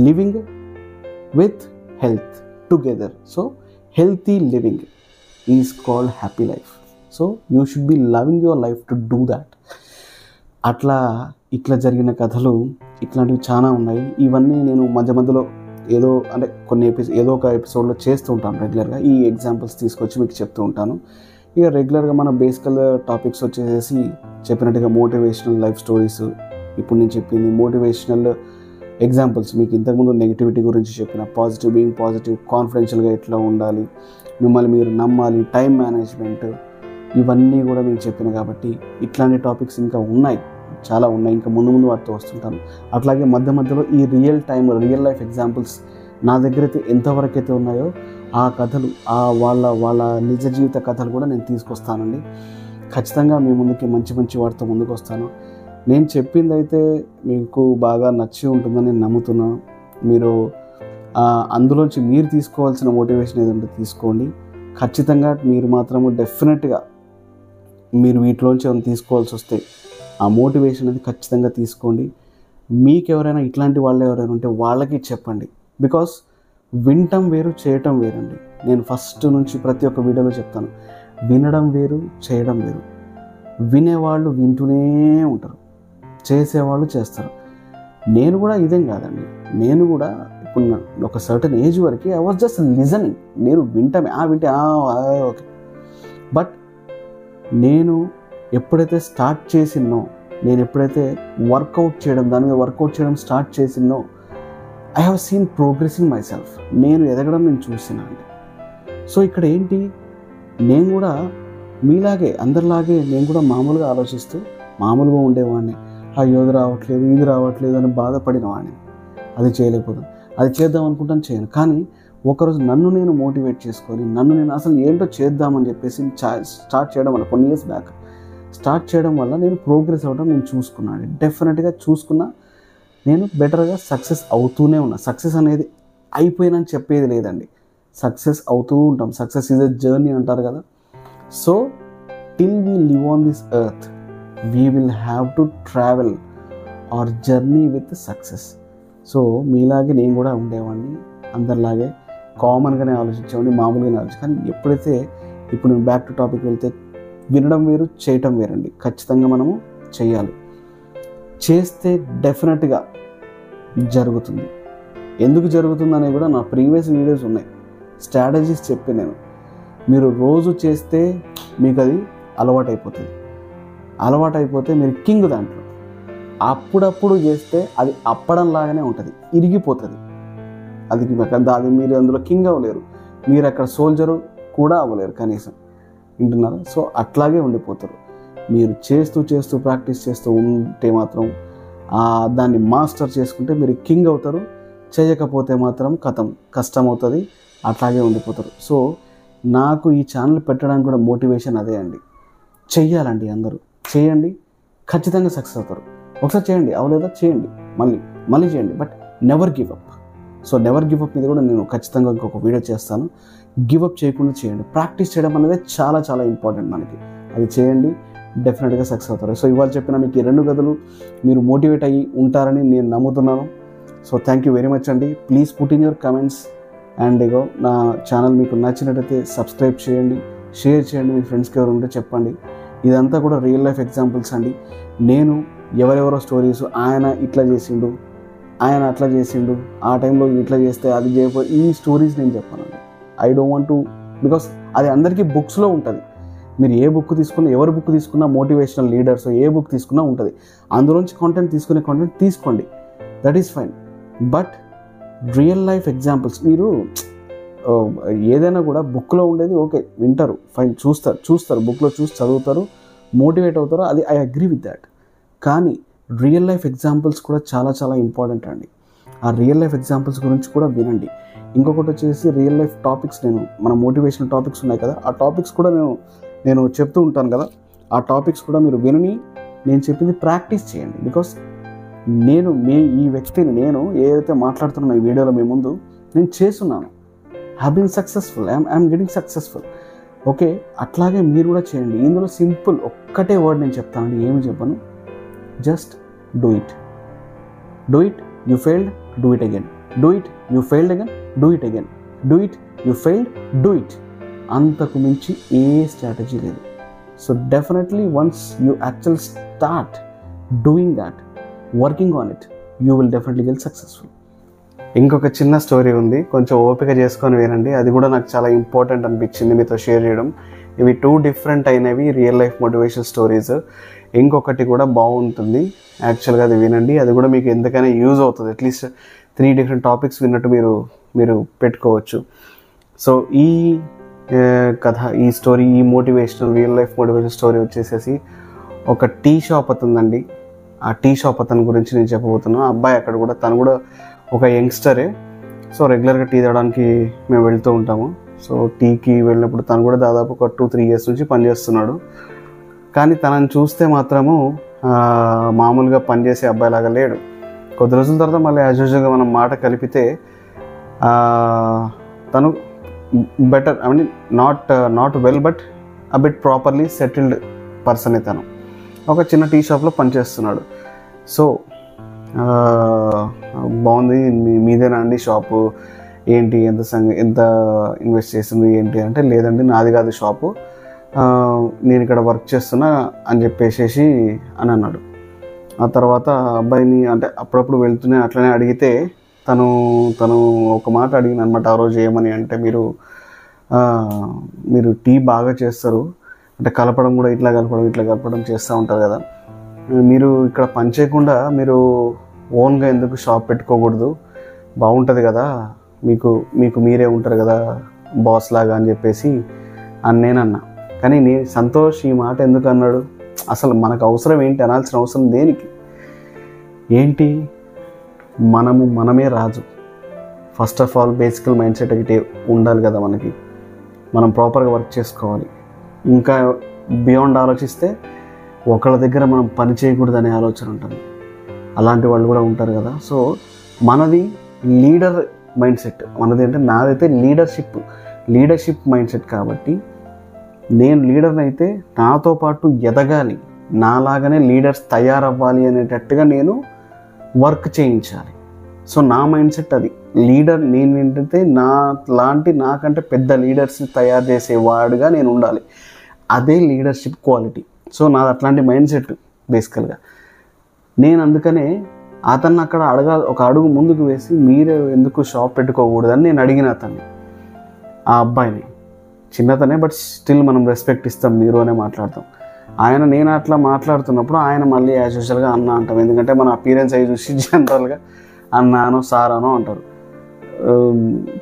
living with health together. So healthy living is called happy life. So you should be loving your life to do that. ఇట్లా జరిగిన కథలు ఇట్లాంటివి చాలా ఉన్నాయి. ఇవన్నీ నేను మధ్యలో ఏదో ఒక ఎపిసోడ్లో చేస్తూ ఉంటాను రెగ్యులర్గా. ఈ ఎగ్జాంపుల్స్ తీసుకొచ్చి మీకు చెప్తూ ఉంటాను. ఇక రెగ్యులర్గా మన బేసికల్ టాపిక్స్ వచ్చేసి చెప్పినట్టుగా మోటివేషనల్ లైఫ్ స్టోరీస్, ఇప్పుడు నేను చెప్పింది మోటివేషనల్ ఎగ్జాంపుల్స్. మీకు ఇంతకుముందు నెగిటివిటీ గురించి చెప్పిన, బీయింగ్ పాజిటివ్, కాన్ఫిడెన్షియల్గా ఎట్లా ఉండాలి, మిమ్మల్ని మీరు నమ్మాలి, టైం మేనేజ్మెంట్, ఇవన్నీ కూడా మీకు చెప్పిన కాబట్టి ఇట్లాంటి టాపిక్స్ ఇంకా చాలా ఉన్నాయి. ఇంకా ముందు వాటితో వస్తుంటాను. అట్లాగే మధ్యలో ఈ రియల్ లైఫ్ ఎగ్జాంపుల్స్ నా దగ్గర అయితే ఎంతవరకు అయితే ఉన్నాయో ఆ కథలు, వాళ్ళ నిజ జీవిత కథలు కూడా నేను తీసుకొస్తానండి. ఖచ్చితంగా మీ ముందుకి మంచి వాటితో ముందుకు వస్తాను. నేను చెప్పింది అయితే మీకు బాగా నచ్చి ఉంటుందని నేను నమ్ముతున్నాను. మీరు అందులోంచి మీరు తీసుకోవాల్సిన మోటివేషన్ ఏదంటే తీసుకోండి. ఖచ్చితంగా మీరు మాత్రము డెఫినెట్గా మీరు వీటిలోంచి ఏమైనా తీసుకోవాల్సి వస్తే ఆ మోటివేషన్ అనేది ఖచ్చితంగా తీసుకోండి. మీకు ఎవరైనా ఇట్లాంటి వాళ్ళు ఎవరైనా ఉంటే వాళ్ళకి చెప్పండి. బికాస్ వినటం వేరు, చేయటం వేరండి. నేను ఫస్ట్ నుంచి ప్రతి ఒక్క వీడియోలో చెప్తాను, వినడం వేరు, చేయడం వేరు. వినేవాళ్ళు వింటూనే ఉంటారు, చేసేవాళ్ళు చేస్తారు. నేను కూడా ఇదేం కాదండి, నేను కూడా ఇప్పుడు ఒక సర్టన్ ఏజ్ వరకు ఐ వాజ్ జస్ట్ లిజనింగ్, నేను వింటే ఓకే. బట్ నేను ఎప్పుడైతే స్టార్ట్ చేసినో, నేను ఎప్పుడైతే వర్కౌట్ చేయడం, దాని మీద వర్కౌట్ చేయడం స్టార్ట్ చేసినో, I have seen progressing myself, నేను ఎదగడం నేను చూసినా అండి. సో ఇక్కడ ఏంటి, నేను కూడా మీలాగే అందరిలాగే నేను కూడా మామూలుగా ఆలోచిస్తూ మామూలుగా ఉండేవాడిని. అయ్యో ఇది రావట్లేదు, ఇది రావట్లేదు అని బాధపడిన వాడిని. అది చేయలేకపోతాను, అది చేద్దాం అనుకుంటాను, చేయను. కానీ ఒకరోజు నన్ను నేను మోటివేట్ చేసుకొని, నన్ను నేను అసలు ఏంటో చేద్దామని చెప్పేసి స్టార్ట్ చేయడం వల్ల, కొన్ని ఇయర్స్ బ్యాక్ స్టార్ట్ చేయడం వల్ల నేను ప్రోగ్రెస్ అవ్వడం నేను చూసుకున్నాను. డెఫినెట్గా చూసుకున్నా, నేను బెటర్గా సక్సెస్ అవుతూనే ఉన్నా. సక్సెస్ అనేది అయిపోయినని చెప్పేది లేదండి, సక్సెస్ అవుతూ ఉంటాం. సక్సెస్ ఈజ్ ఎ జర్నీ అంటారు కదా. So till we live on this earth we will have to travel our journey with success. So మీలాగే నేను కూడా ఉండేవాడిని, అందరిలాగే కామన్గానే ఆలోచించేవాడిని, మామూలుగానే ఆలోచించి. కానీ ఎప్పుడైతే ఇప్పుడు నేను బ్యాక్ టు టాపిక్ వెళ్తే, వినడం వేరు, చేయటం వేరండి. ఖచ్చితంగా మనము చేయాలి, చేస్తే డెఫినెట్గా జరుగుతుంది. ఎందుకు జరుగుతుందనే కూడా నా ప్రీవియస్ వీడియోస్ ఉన్నాయి, స్ట్రాటజీస్ చెప్పి నేను. మీరు రోజు చేస్తే మీకు అది అలవాటు అయిపోతుంది, అలవాటు అయిపోతే మీరు కింగ్ దాంట్లో. అప్పుడప్పుడు చేస్తే అది అప్పడంలాగానే ఉంటుంది, ఇరిగిపోతుంది. అది మీరు అందులో కింగ్ అవ్వలేరు, మీరు అక్కడ సోల్జరు కూడా అవ్వలేరు కనీసం, వింటున్నారా? సో అట్లాగే ఉండిపోతారు. మీరు చేస్తూ చేస్తూ ప్రాక్టీస్ చేస్తూ ఉంటే మాత్రం, దాన్ని మాస్టర్ చేసుకుంటే మీరు కింగ్ అవుతారు. చేయకపోతే మాత్రం కష్టం అవుతుంది, అట్లాగే ఉండిపోతారు. సో నాకు ఈ ఛానల్ పెట్టడానికి కూడా మోటివేషన్ అదే అండి. చెయ్యాలండి, అందరూ చేయండి, ఖచ్చితంగా సక్సెస్ అవుతారు. ఒకసారి చేయండి, అవలేదా చేయండి, మళ్ళీ చేయండి, but never give up. So never give up మీద కూడా నేను ఖచ్చితంగా ఇంకొక వీడియో చేస్తాను. గివ్ అప్ చేయకుండా చేయండి. ప్రాక్టీస్ చేయడం అనేది చాలా చాలా ఇంపార్టెంట్ మనకి. అది చేయండి, డెఫినెట్గా సక్సెస్ అవుతారు. సో ఇవాళ చెప్పిన మీకు ఈ 2 కథలు మీరు మోటివేట్ అయ్యి ఉంటారని నేను నమ్ముతున్నాను. So thank you very much అండి. Please put in your comments. And ఇగో నా ఛానల్ మీకు నచ్చినట్టయితే సబ్స్క్రైబ్ చేయండి, షేర్ చేయండి, మీ ఫ్రెండ్స్కి ఎవరు ఉంటే చెప్పండి. ఇదంతా కూడా రియల్ లైఫ్ ఎగ్జాంపుల్స్ అండి. నేను ఎవరెవరో స్టోరీస్, ఆయన ఇట్లా చేసిండు, ఆయన అట్లా చేసిండు, ఆ టైంలో ఇట్లా చేస్తే అది చేయకపోతే, ఈ స్టోరీస్ నేను చెప్పానండి. I don't want to, because అది అందరికీ బుక్స్లో ఉంటుంది. మీరు ఏ బుక్ తీసుకున్నా, ఎవరి బుక్ తీసుకున్నా, మోటివేషనల్ లీడర్స్ ఏ బుక్ తీసుకున్నా ఉంటుంది. అందులోంచి కంటెంట్ తీసుకోండి, that is fine. But real life examples, మీరు ఏదైనా కూడా బుక్లో ఉండేది ఓకే, వింటారు, ఫైన్, చూస్తారు బుక్లో చూసి చదువుతారు, మోటివేట్ అవుతారు, అది ఐ అగ్రీ విత్ దాట్. కానీ రియల్ లైఫ్ ఎగ్జాంపుల్స్ కూడా చాలా చాలా ఇంపార్టెంట్ అండి. ఆ రియల్ లైఫ్ ఎగ్జాంపుల్స్ గురించి కూడా వినండి. ఇంకొకటి వచ్చేసి రియల్ లైఫ్ టాపిక్స్, మన మోటివేషనల్ టాపిక్స్ ఉన్నాయి కదా, ఆ టాపిక్స్ కూడా నేను చెప్తూ ఉంటాను కదా, ఆ టాపిక్స్ కూడా మీరు విని నేను చెప్పింది ప్రాక్టీస్ చేయండి. బికాస్ ఈ వ్యక్తిని నేను ఏదైతే మాట్లాడుతున్నానో ఈ వీడియోలో మీ ముందు నేను చేస్తున్నాను, have been successful, I'm getting successful. Okay, అట్లాగే మీరు కూడా చేయండి. ఇందులో సింపుల్ ఒక్కటే వర్డ్ నేను చెప్తానండి, ఏమి చెప్పను, just do it. You failed, do it again. Do it, you failed again, do it again. Do it, you failed, do it. అంతకు మించి ఏ స్ట్రాటజీ లేదు. So definitely once you actual start doing that, working on it, you will definitely get successful. ఇంకొక చిన్న story ఉంది, కొంచెం ఓపిక చేసుకొని వినండి. అది కూడా నాకు చాలా ఇంపార్టెంట్ అనిపించింది మీతో షేర్ చేయడం. ఇవి 2 డిఫరెంట్ అయినవి రియల్ లైఫ్ మోటివేషన్ స్టోరీస్. ఇంకొకటి కూడా బాగుంటుంది, యాక్చువల్గా అది వినండి, అది కూడా మీకు ఎందుకైనా యూజ్ అవుతుంది. అట్లీస్ట్ 3 డిఫరెంట్ టాపిక్స్ విన్నట్టు మీరు పెట్టుకోవచ్చు. సో ఈ కథ, ఈ స్టోరీ, ఈ motivational real life motivation story వచ్చేసేసి ఒక టీ షాప్ అతుందండి. ఆ టీ షాప్ అతని గురించి నేను చెప్పబోతున్నాను. అబ్బాయి అక్కడ కూడా, తను కూడా ఒక యంగ్స్టరే. సో రెగ్యులర్గా టీ తాగడానికి మేము వెళ్తూ ఉంటాము. సో టీకి వెళ్ళినప్పుడు తను కూడా దాదాపు ఒక 2-3 ఇయర్స్ నుంచి పనిచేస్తున్నాడు. కానీ తనని చూస్తే మాత్రము మామూలుగా పనిచేసే అబ్బాయిలాగా లేడు. కొద్ది రోజుల తర్వాత మళ్ళీ యాజువల్గా మనం మాట కలిపితే తను better, I mean not well but a bit properly settled person. తను ఒక చిన్న టీ షాప్లో పనిచేస్తున్నాడు. సో బాగుంది, మీదేనా అండి షాపు, ఏంటి, ఎంత ఇన్వెస్ట్ చేసింది ఏంటి అంటే, లేదండి నాది కాదు షాపు, నేను ఇక్కడ వర్క్ చేస్తున్నా అని చెప్పేసి అని అన్నాడు. ఆ తర్వాత అబ్బాయిని అంటే అప్పుడప్పుడు వెళ్తూనే అట్లనే అడిగితే తను తను ఒక మాట అడిగింది అనమాట ఆ రోజు. ఏమని అంటే, మీరు టీ బాగా చేస్తారు, అంటే కలపడం కూడా ఇట్లా కలపడం చేస్తూ ఉంటారు కదా, మీరు ఇక్కడ పని చేయకుండా మీరు ఓన్గా ఎందుకు షాప్ పెట్టుకోకూడదు, బాగుంటుంది కదా, మీకు మీకు మీరే ఉంటారు కదా బాస్ లాగా అని చెప్పేసి అని నేనన్నా. కానీ సంతోష్ ఈ మాట ఎందుకు అన్నాడు? అసలు మనకు అవసరం ఏంటి, అనాల్సిన అవసరం దేనికి? ఏంటి, మనమే రాజు. ఫస్ట్ ఆఫ్ ఆల్ బేసికల్ మైండ్ సెట్ అయితే ఉండాలి కదా మనకి. మనం ప్రాపర్గా వర్క్ చేసుకోవాలి. ఇంకా బియాండ్ ఆలోచిస్తే ఒకళ్ళ దగ్గర మనం పని చేయకూడదనే ఆలోచన ఉంటుంది. అలాంటి వాళ్ళు కూడా ఉంటారు కదా. సో మనది లీడర్ మైండ్ సెట్, మనది అంటే నాదైతే లీడర్షిప్ మైండ్ సెట్. కాబట్టి నేను లీడర్ని అయితే నాతో పాటు ఎదగాలి, నాలాగానే లీడర్స్ తయారవ్వాలి అనేటట్టుగా నేను వర్క్ చేయించాలి. సో నా మైండ్ సెట్ అది. లీడర్ నేను ఏంటంటే నాకంటే పెద్ద లీడర్స్ని తయారు చేసేవాడుగా నేను ఉండాలి. అదే లీడర్షిప్ క్వాలిటీ. సో నాది అట్లాంటి మైండ్ సెట్ బేసికల్గా. నేను అందుకనే అతన్ని అక్కడ ఒక అడుగు ముందుకు వేసి, మీరే ఎందుకు షాప్ పెట్టుకోకూడదని నేను అడిగిన అతన్ని, ఆ అబ్బాయిని. చిన్నతనే, బట్ స్టిల్ మనం రెస్పెక్ట్ ఇస్తాం, మీరు అనే మాట్లాడతాం. నేను అట్లా మాట్లాడుతున్నప్పుడు ఆయన మళ్ళీ యాజ్ యూజువల్గా అన్న అంటాం. ఎందుకంటే మన అపీరెన్స్ అయి చూసి జనరల్గా అన్నానో సారానో అంటారు.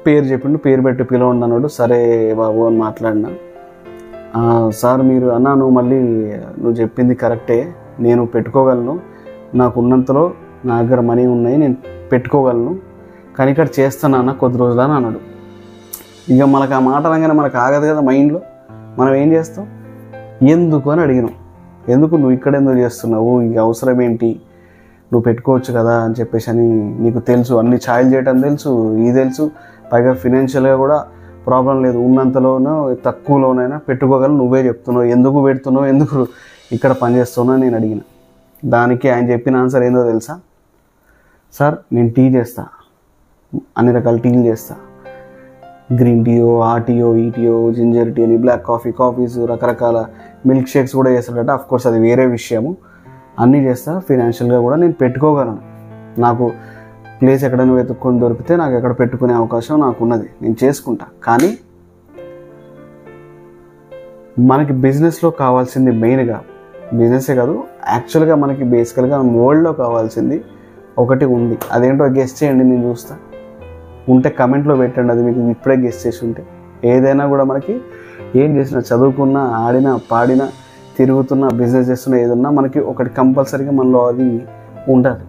పేరు చెప్పిండు, పేరు పెట్టి పిలవండి అన్నాడు. సరే బాబు అని మాట్లాడినా. సార్ మీరు అన్నా, నువ్వు చెప్పింది కరెక్టే, నేను పెట్టుకోగలను, నాకు ఉన్నంతలో నా దగ్గర మనీ ఉన్నాయి, నేను పెట్టుకోగలను, కానీ ఇక్కడ చేస్తానన్నా కొద్ది రోజులని అన్నాడు. ఇక మనకు ఆ మాట అనగానే మనకు ఆగదు కదా మైండ్లో. మనం ఏం చేస్తాం, ఎందుకు అని అడిగినాం. ఎందుకు, నువ్వు ఇక్కడ ఎందుకు చేస్తున్నావు, ఇక అవసరం ఏంటి, నువ్వు పెట్టుకోవచ్చు కదా అని చెప్పేసి అని. నీకు తెలుసు అన్ని ఛాయలు చేయటం తెలుసు, ఇది తెలుసు, పైగా ఫినాన్షియల్గా కూడా ప్రాబ్లం లేదు, ఉన్నంతలోనో తక్కువలోనైనా పెట్టుకోగలను, నువ్వే చెప్తున్నావు, ఎందుకు పెడుతున్నావు, ఎందుకు ఇక్కడ పనిచేస్తున్నావు నేను అడిగిన. దానికి ఆయన చెప్పిన ఆన్సర్ ఏందో తెలుసా? సార్ నేను టీ చేస్తా, అన్ని రకాల టీలు చేస్తా, గ్రీన్ టీయో, ఆ టీయో, ఈ టీయో, జింజర్ టీ అని, బ్లాక్ కాఫీస్, రకరకాల మిల్క్ షేక్స్ కూడా చేస్తాడట. అఫ్కోర్స్ అది వేరే విషయము. అన్నీ చేస్తా, ఫినాన్షియల్గా కూడా నేను పెట్టుకోగలను, నాకు ప్లేస్ ఎక్కడైనా వెతుక్కొని దొరికితే నాకు ఎక్కడ పెట్టుకునే అవకాశం నాకు ఉన్నది, నేను చేసుకుంటా. కానీ మనకి బిజినెస్లో కావాల్సింది మెయిన్గా, బిజినెసే కాదు యాక్చువల్గా మనకి బేసికల్గా వరల్డ్లో కావాల్సింది ఒకటి ఉంది. అదేంటో గెస్ట్ చేయండి, నేను చూస్తా. ఉంటే కమెంట్లో పెట్టండి, అది మీకు ఇప్పుడే గెస్ట్ చేసి ఉంటే. ఏదైనా కూడా మనకి ఏం చేసినా, చదువుకున్నా, ఆడినా, పాడినా, తిరుగుతున్నా, బిజినెస్ చేస్తున్నా, ఏదన్నా మనకి ఒకటి కంపల్సరీగా మనలో అది ఉండాలి.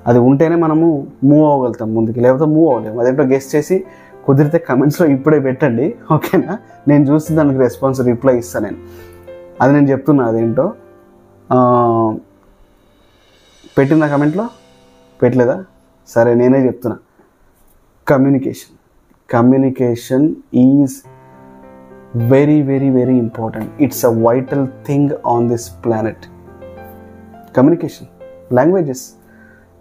అది ఉంటేనే మనము మూవ్ అవ్వగలుగుతాం ముందుకి, లేకపోతే మూవ్ అవ్వలేము. అదేంటో గెస్ట్ చేసి కుదిరితే కమెంట్స్లో ఇప్పుడే పెట్టండి, ఓకేనా? నేను చూసి దానికి రెస్పాన్స్ రిప్లై ఇస్తాను. అది నేను చెప్తున్నా, అదేంటో పెట్టిందా కమెంట్లో? పెట్టలేదా? సరే నేనే చెప్తున్నా. Communication is very very very important. It's a vital thing on this planet. Communication, languages,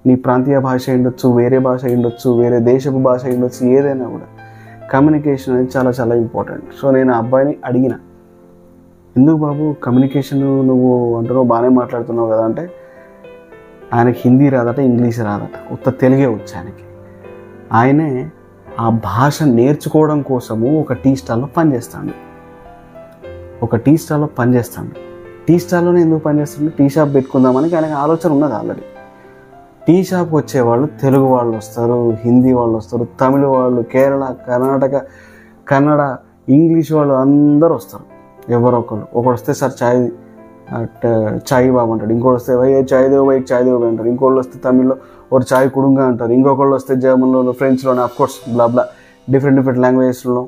నీ ప్రాంతీయ భాష ఉండొచ్చు, వేరే భాష ఉండొచ్చు, వేరే దేశపు భాష ఉండొచ్చు, ఏదైనా కూడా కమ్యూనికేషన్ అనేది చాలా చాలా ఇంపార్టెంట్. సో నేను ఆ అబ్బాయిని అడిగిన, ఎందుకు బాబు కమ్యూనికేషన్ నువ్వు అంటున్నావు, బాగానే మాట్లాడుతున్నావు కదా అంటే, ఆయనకి హిందీ రాదట, ఇంగ్లీష్ రాదట, ఉత్త తెలుగే వచ్చు ఆయనకి. ఆయనే ఆ భాష నేర్చుకోవడం కోసము ఒక టీ స్టాల్లో పనిచేస్తాడు. టీ స్టాల్లోనే ఎందుకు పనిచేస్తాడు? టీ షాప్ పెట్టుకుందామని ఆయనకు ఆలోచన ఉన్నది ఆల్రెడీ. టీ షాప్ వచ్చేవాళ్ళు తెలుగు వాళ్ళు వస్తారు, హిందీ వాళ్ళు వస్తారు, తమిళ వాళ్ళు, కేరళ, కర్ణాటక, కన్నడ, ఇంగ్లీష్ వాళ్ళు అందరూ వస్తారు. ఎవరో ఒకడు వస్తే సార్ చాయ్ బాబు అంటాడు, ఇంకోటి వస్తే వై చాయ్ దేవ్ అంటారు, ఇంకోళ్ళు వస్తే తమిళ్లో ఒక చాయ్ కుడుంగా అంటారు, ఇంకొకళ్ళు వస్తే జర్మన్లో, ఫ్రెంచ్లోనే, అఫ్కోర్స్ బ్లా డిఫరెంట్ లాంగ్వేజెస్లో,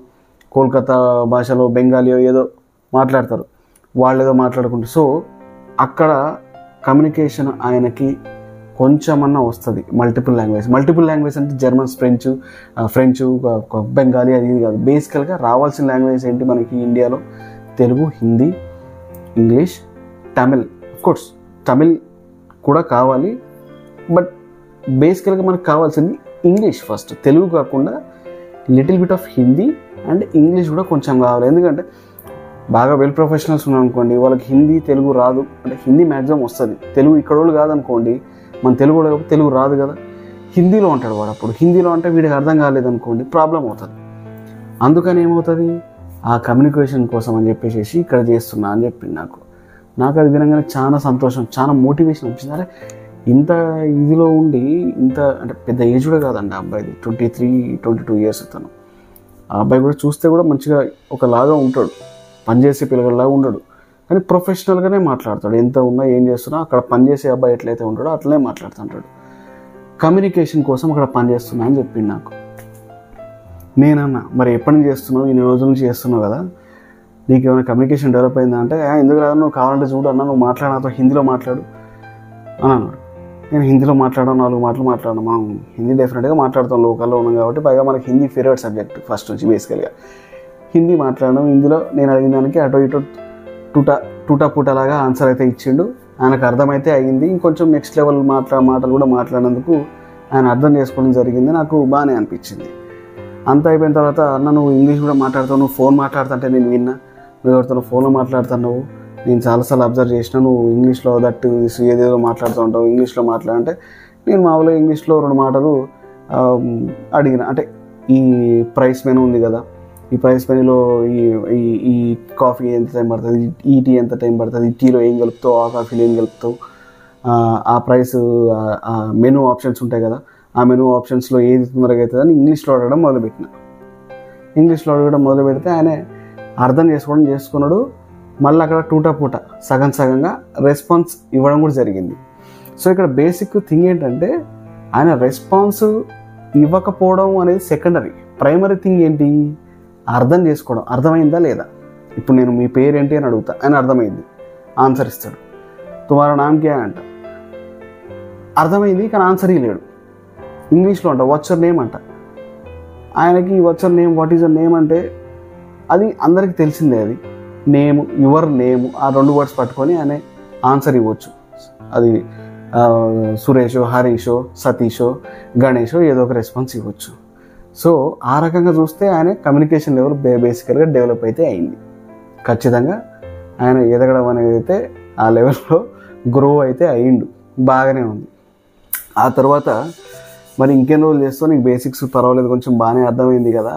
కోల్కతా భాషలో, బెంగాలీయో ఏదో మాట్లాడతారు, వాళ్ళు ఏదో మాట్లాడుకుంటారు. సో అక్కడ కమ్యూనికేషన్ ఆయనకి కొంచెమన్నా వస్తుంది. మల్టిపుల్ లాంగ్వేజ్ అంటే జర్మన్, ఫ్రెంచ్, బెంగాలీ, అది ఇది కాదు. బేసికల్గా రావాల్సిన లాంగ్వేజ్ ఏంటి మనకి ఇండియాలో? తెలుగు, హిందీ, ఇంగ్లీష్, తమిళ్. అఫ్కోర్స్ తమిళ్ కూడా కావాలి, బట్ బేసికల్గా మనకు కావాల్సింది ఇంగ్లీష్ ఫస్ట్. తెలుగు కాకుండా little bit of Hindi and English కూడా కొంచెం కావాలి. ఎందుకంటే బాగా వెల్ ప్రొఫెషనల్స్ ఉన్నాం అనుకోండి, వాళ్ళకి హిందీ తెలుగు రాదు, అంటే హిందీ మ్యాక్సిమం వస్తుంది, తెలుగు ఇక్కడ వాళ్ళు కాదనుకోండి, మన తెలుగు వాళ్ళు తెలుగు రాదు కదా, హిందీలో అంటాడు వాడు. అప్పుడు హిందీలో అంటే వీడికి అర్థం కాలేదనుకోండి ప్రాబ్లం అవుతుంది. అందుకని ఏమవుతుంది, ఆ కమ్యూనికేషన్ కోసం అని చెప్పేసి ఇక్కడ చేస్తున్నా అని చెప్పింది నాకు అది వినగానే చాలా సంతోషం, చాలా మోటివేషన్ వచ్చింది. అరే ఇంత ఇదిలో ఉండి ఇంత అంటే పెద్ద ఏజ్ కూడా కాదండి ఆ అబ్బాయిది, 23-22 ఇయర్స్ అతను. ఆ అబ్బాయి కూడా చూస్తే కూడా మంచిగా ఒకలాగా ఉంటాడు, పనిచేసే పిల్లగాళ్ళలాగా ఉండడు, కానీ ప్రొఫెషనల్గానే మాట్లాడతాడు. ఎంత ఉన్నా ఏం చేస్తున్నా అక్కడ పనిచేసే అబ్బాయి ఎట్లయితే ఉంటాడో అట్లనే మాట్లాడుతుంటాడు. కమ్యూనికేషన్ కోసం అక్కడ పనిచేస్తున్నా అని చెప్పింది నాకు. నేనన్నా మరి ఎప్పటి నుంచి చేస్తున్నావు, ఇన్ని రోజుల నుంచి చేస్తున్నావు కదా, నీకు ఏమైనా కమ్యూనికేషన్ డెవలప్ అయిందా అంటే, ఎందుకు రాదు, నువ్వు కావాలంటే చూడు అన్న, నువ్వు మాట్లాడినాతో హిందీలో మాట్లాడు అని అన్నాడు. నేను హిందీలో మాట్లాడడం 4 మాటలు మాట్లాడడం, మనం హిందీ డెఫినెట్గా మాట్లాడతాం, లోకల్లో ఉన్నాం కాబట్టి, పైగా మనకి హిందీ ఫేవరెట్ సబ్జెక్ట్ ఫస్ట్ నుంచి బేసికల్గా. హిందీ మాట్లాడడం, హిందీలో నేను అడిగిన దానికి అటు ఇటు టూటా పూటలాగా ఆన్సర్ అయితే ఇచ్చిండు. ఆయనకు అర్థమైతే అయ్యింది. ఇంకొంచెం నెక్స్ట్ లెవెల్ మాటలు కూడా మాట్లాడినందుకు ఆయన అర్థం చేసుకోవడం జరిగింది. నాకు బాగానే అనిపించింది. అంతా అయిపోయిన తర్వాత, అన్న నువ్వు ఇంగ్లీష్ కూడా మాట్లాడతావు, నువ్వు ఫోన్ మాట్లాడుతుంటే నేను విన్నా, నువ్వు ఎవరితో ఫోన్లో మాట్లాడుతున్నావు, నేను చాలాసార్లు అబ్జర్వ్ చేసిన, నువ్వు ఇంగ్లీష్లో దట్టు ఏదేదో మాట్లాడుతూ ఉంటావు, ఇంగ్లీష్లో మాట్లాడంటే నేను మామూలుగా ఇంగ్లీష్లో 2 మాటలు అడిగిన. అంటే ఈ ప్రైస్ మెనూ ఉంది కదా, ఈ ప్రైస్ మెనూలో ఈ కాఫీ ఎంత టైం పడుతుంది, ఈ టీ ఎంత టైం పడుతుంది, ఈ టీలో ఏం కలుపుతావు, ఆ కాఫీలో ఏం కలుపుతావు, ఆ ప్రైస్ మెనూ ఆప్షన్స్ ఉంటాయి కదా, ఆ మెనూ ఆప్షన్స్లో ఏది తొందరగా అవుతుంది అని ఇంగ్లీష్లో అడగడం మొదలుపెట్టిన. ఇంగ్లీష్లో అడగడం మొదలు పెడితే ఆయన అర్థం చేసుకున్నాడు. మళ్ళీ అక్కడ టూటా సగంగా రెస్పాన్స్ ఇవ్వడం కూడా జరిగింది. సో ఇక్కడ బేసిక్ థింగ్ ఏంటంటే, ఆయన రెస్పాన్స్ ఇవ్వకపోవడం అనేది సెకండరీ. ప్రైమరీ థింగ్ ఏంటి, అర్థం చేసుకోవడం. అర్థమైందా లేదా, ఇప్పుడు నేను మీ పేరేంటి అని అడుగుతా, ఆయన అర్థమైంది, ఆన్సర్ ఇస్తాడు. తుమారా నామ్ క్యా అంట, అర్థమైంది కానీ ఆన్సర్ ఇవ్వలేడు. ఇంగ్లీష్లో అంట వాట్స్ యువర్ నేమ్ అంట, ఆయనకి what's your name, what is your name అంటే అది అందరికీ తెలిసిందే. అది నేమ్, యువర్ నేమ్, ఆ 2 వర్డ్స్ పట్టుకొని ఆయన ఆన్సర్ ఇవ్వచ్చు. అది సురేషో, హరీషో, సతీషో, గణేషో ఏదో ఒక రెస్పాన్స్ ఇవ్వచ్చు. సో ఆ రకంగా చూస్తే ఆయన కమ్యూనికేషన్ లెవెల్ బేసికల్గా డెవలప్ అయితే అయింది. ఖచ్చితంగా ఆయన ఎదగడం అనేది అయితే ఆ లెవెల్లో గ్రో అయితే అయ్యిండు, బాగానే ఉంది. ఆ తర్వాత మరి ఇంకెన్ని రోజులు చేస్తావు, నీకు బేసిక్స్ పర్వాలేదు, కొంచెం బాగానే అర్థమైంది కదా,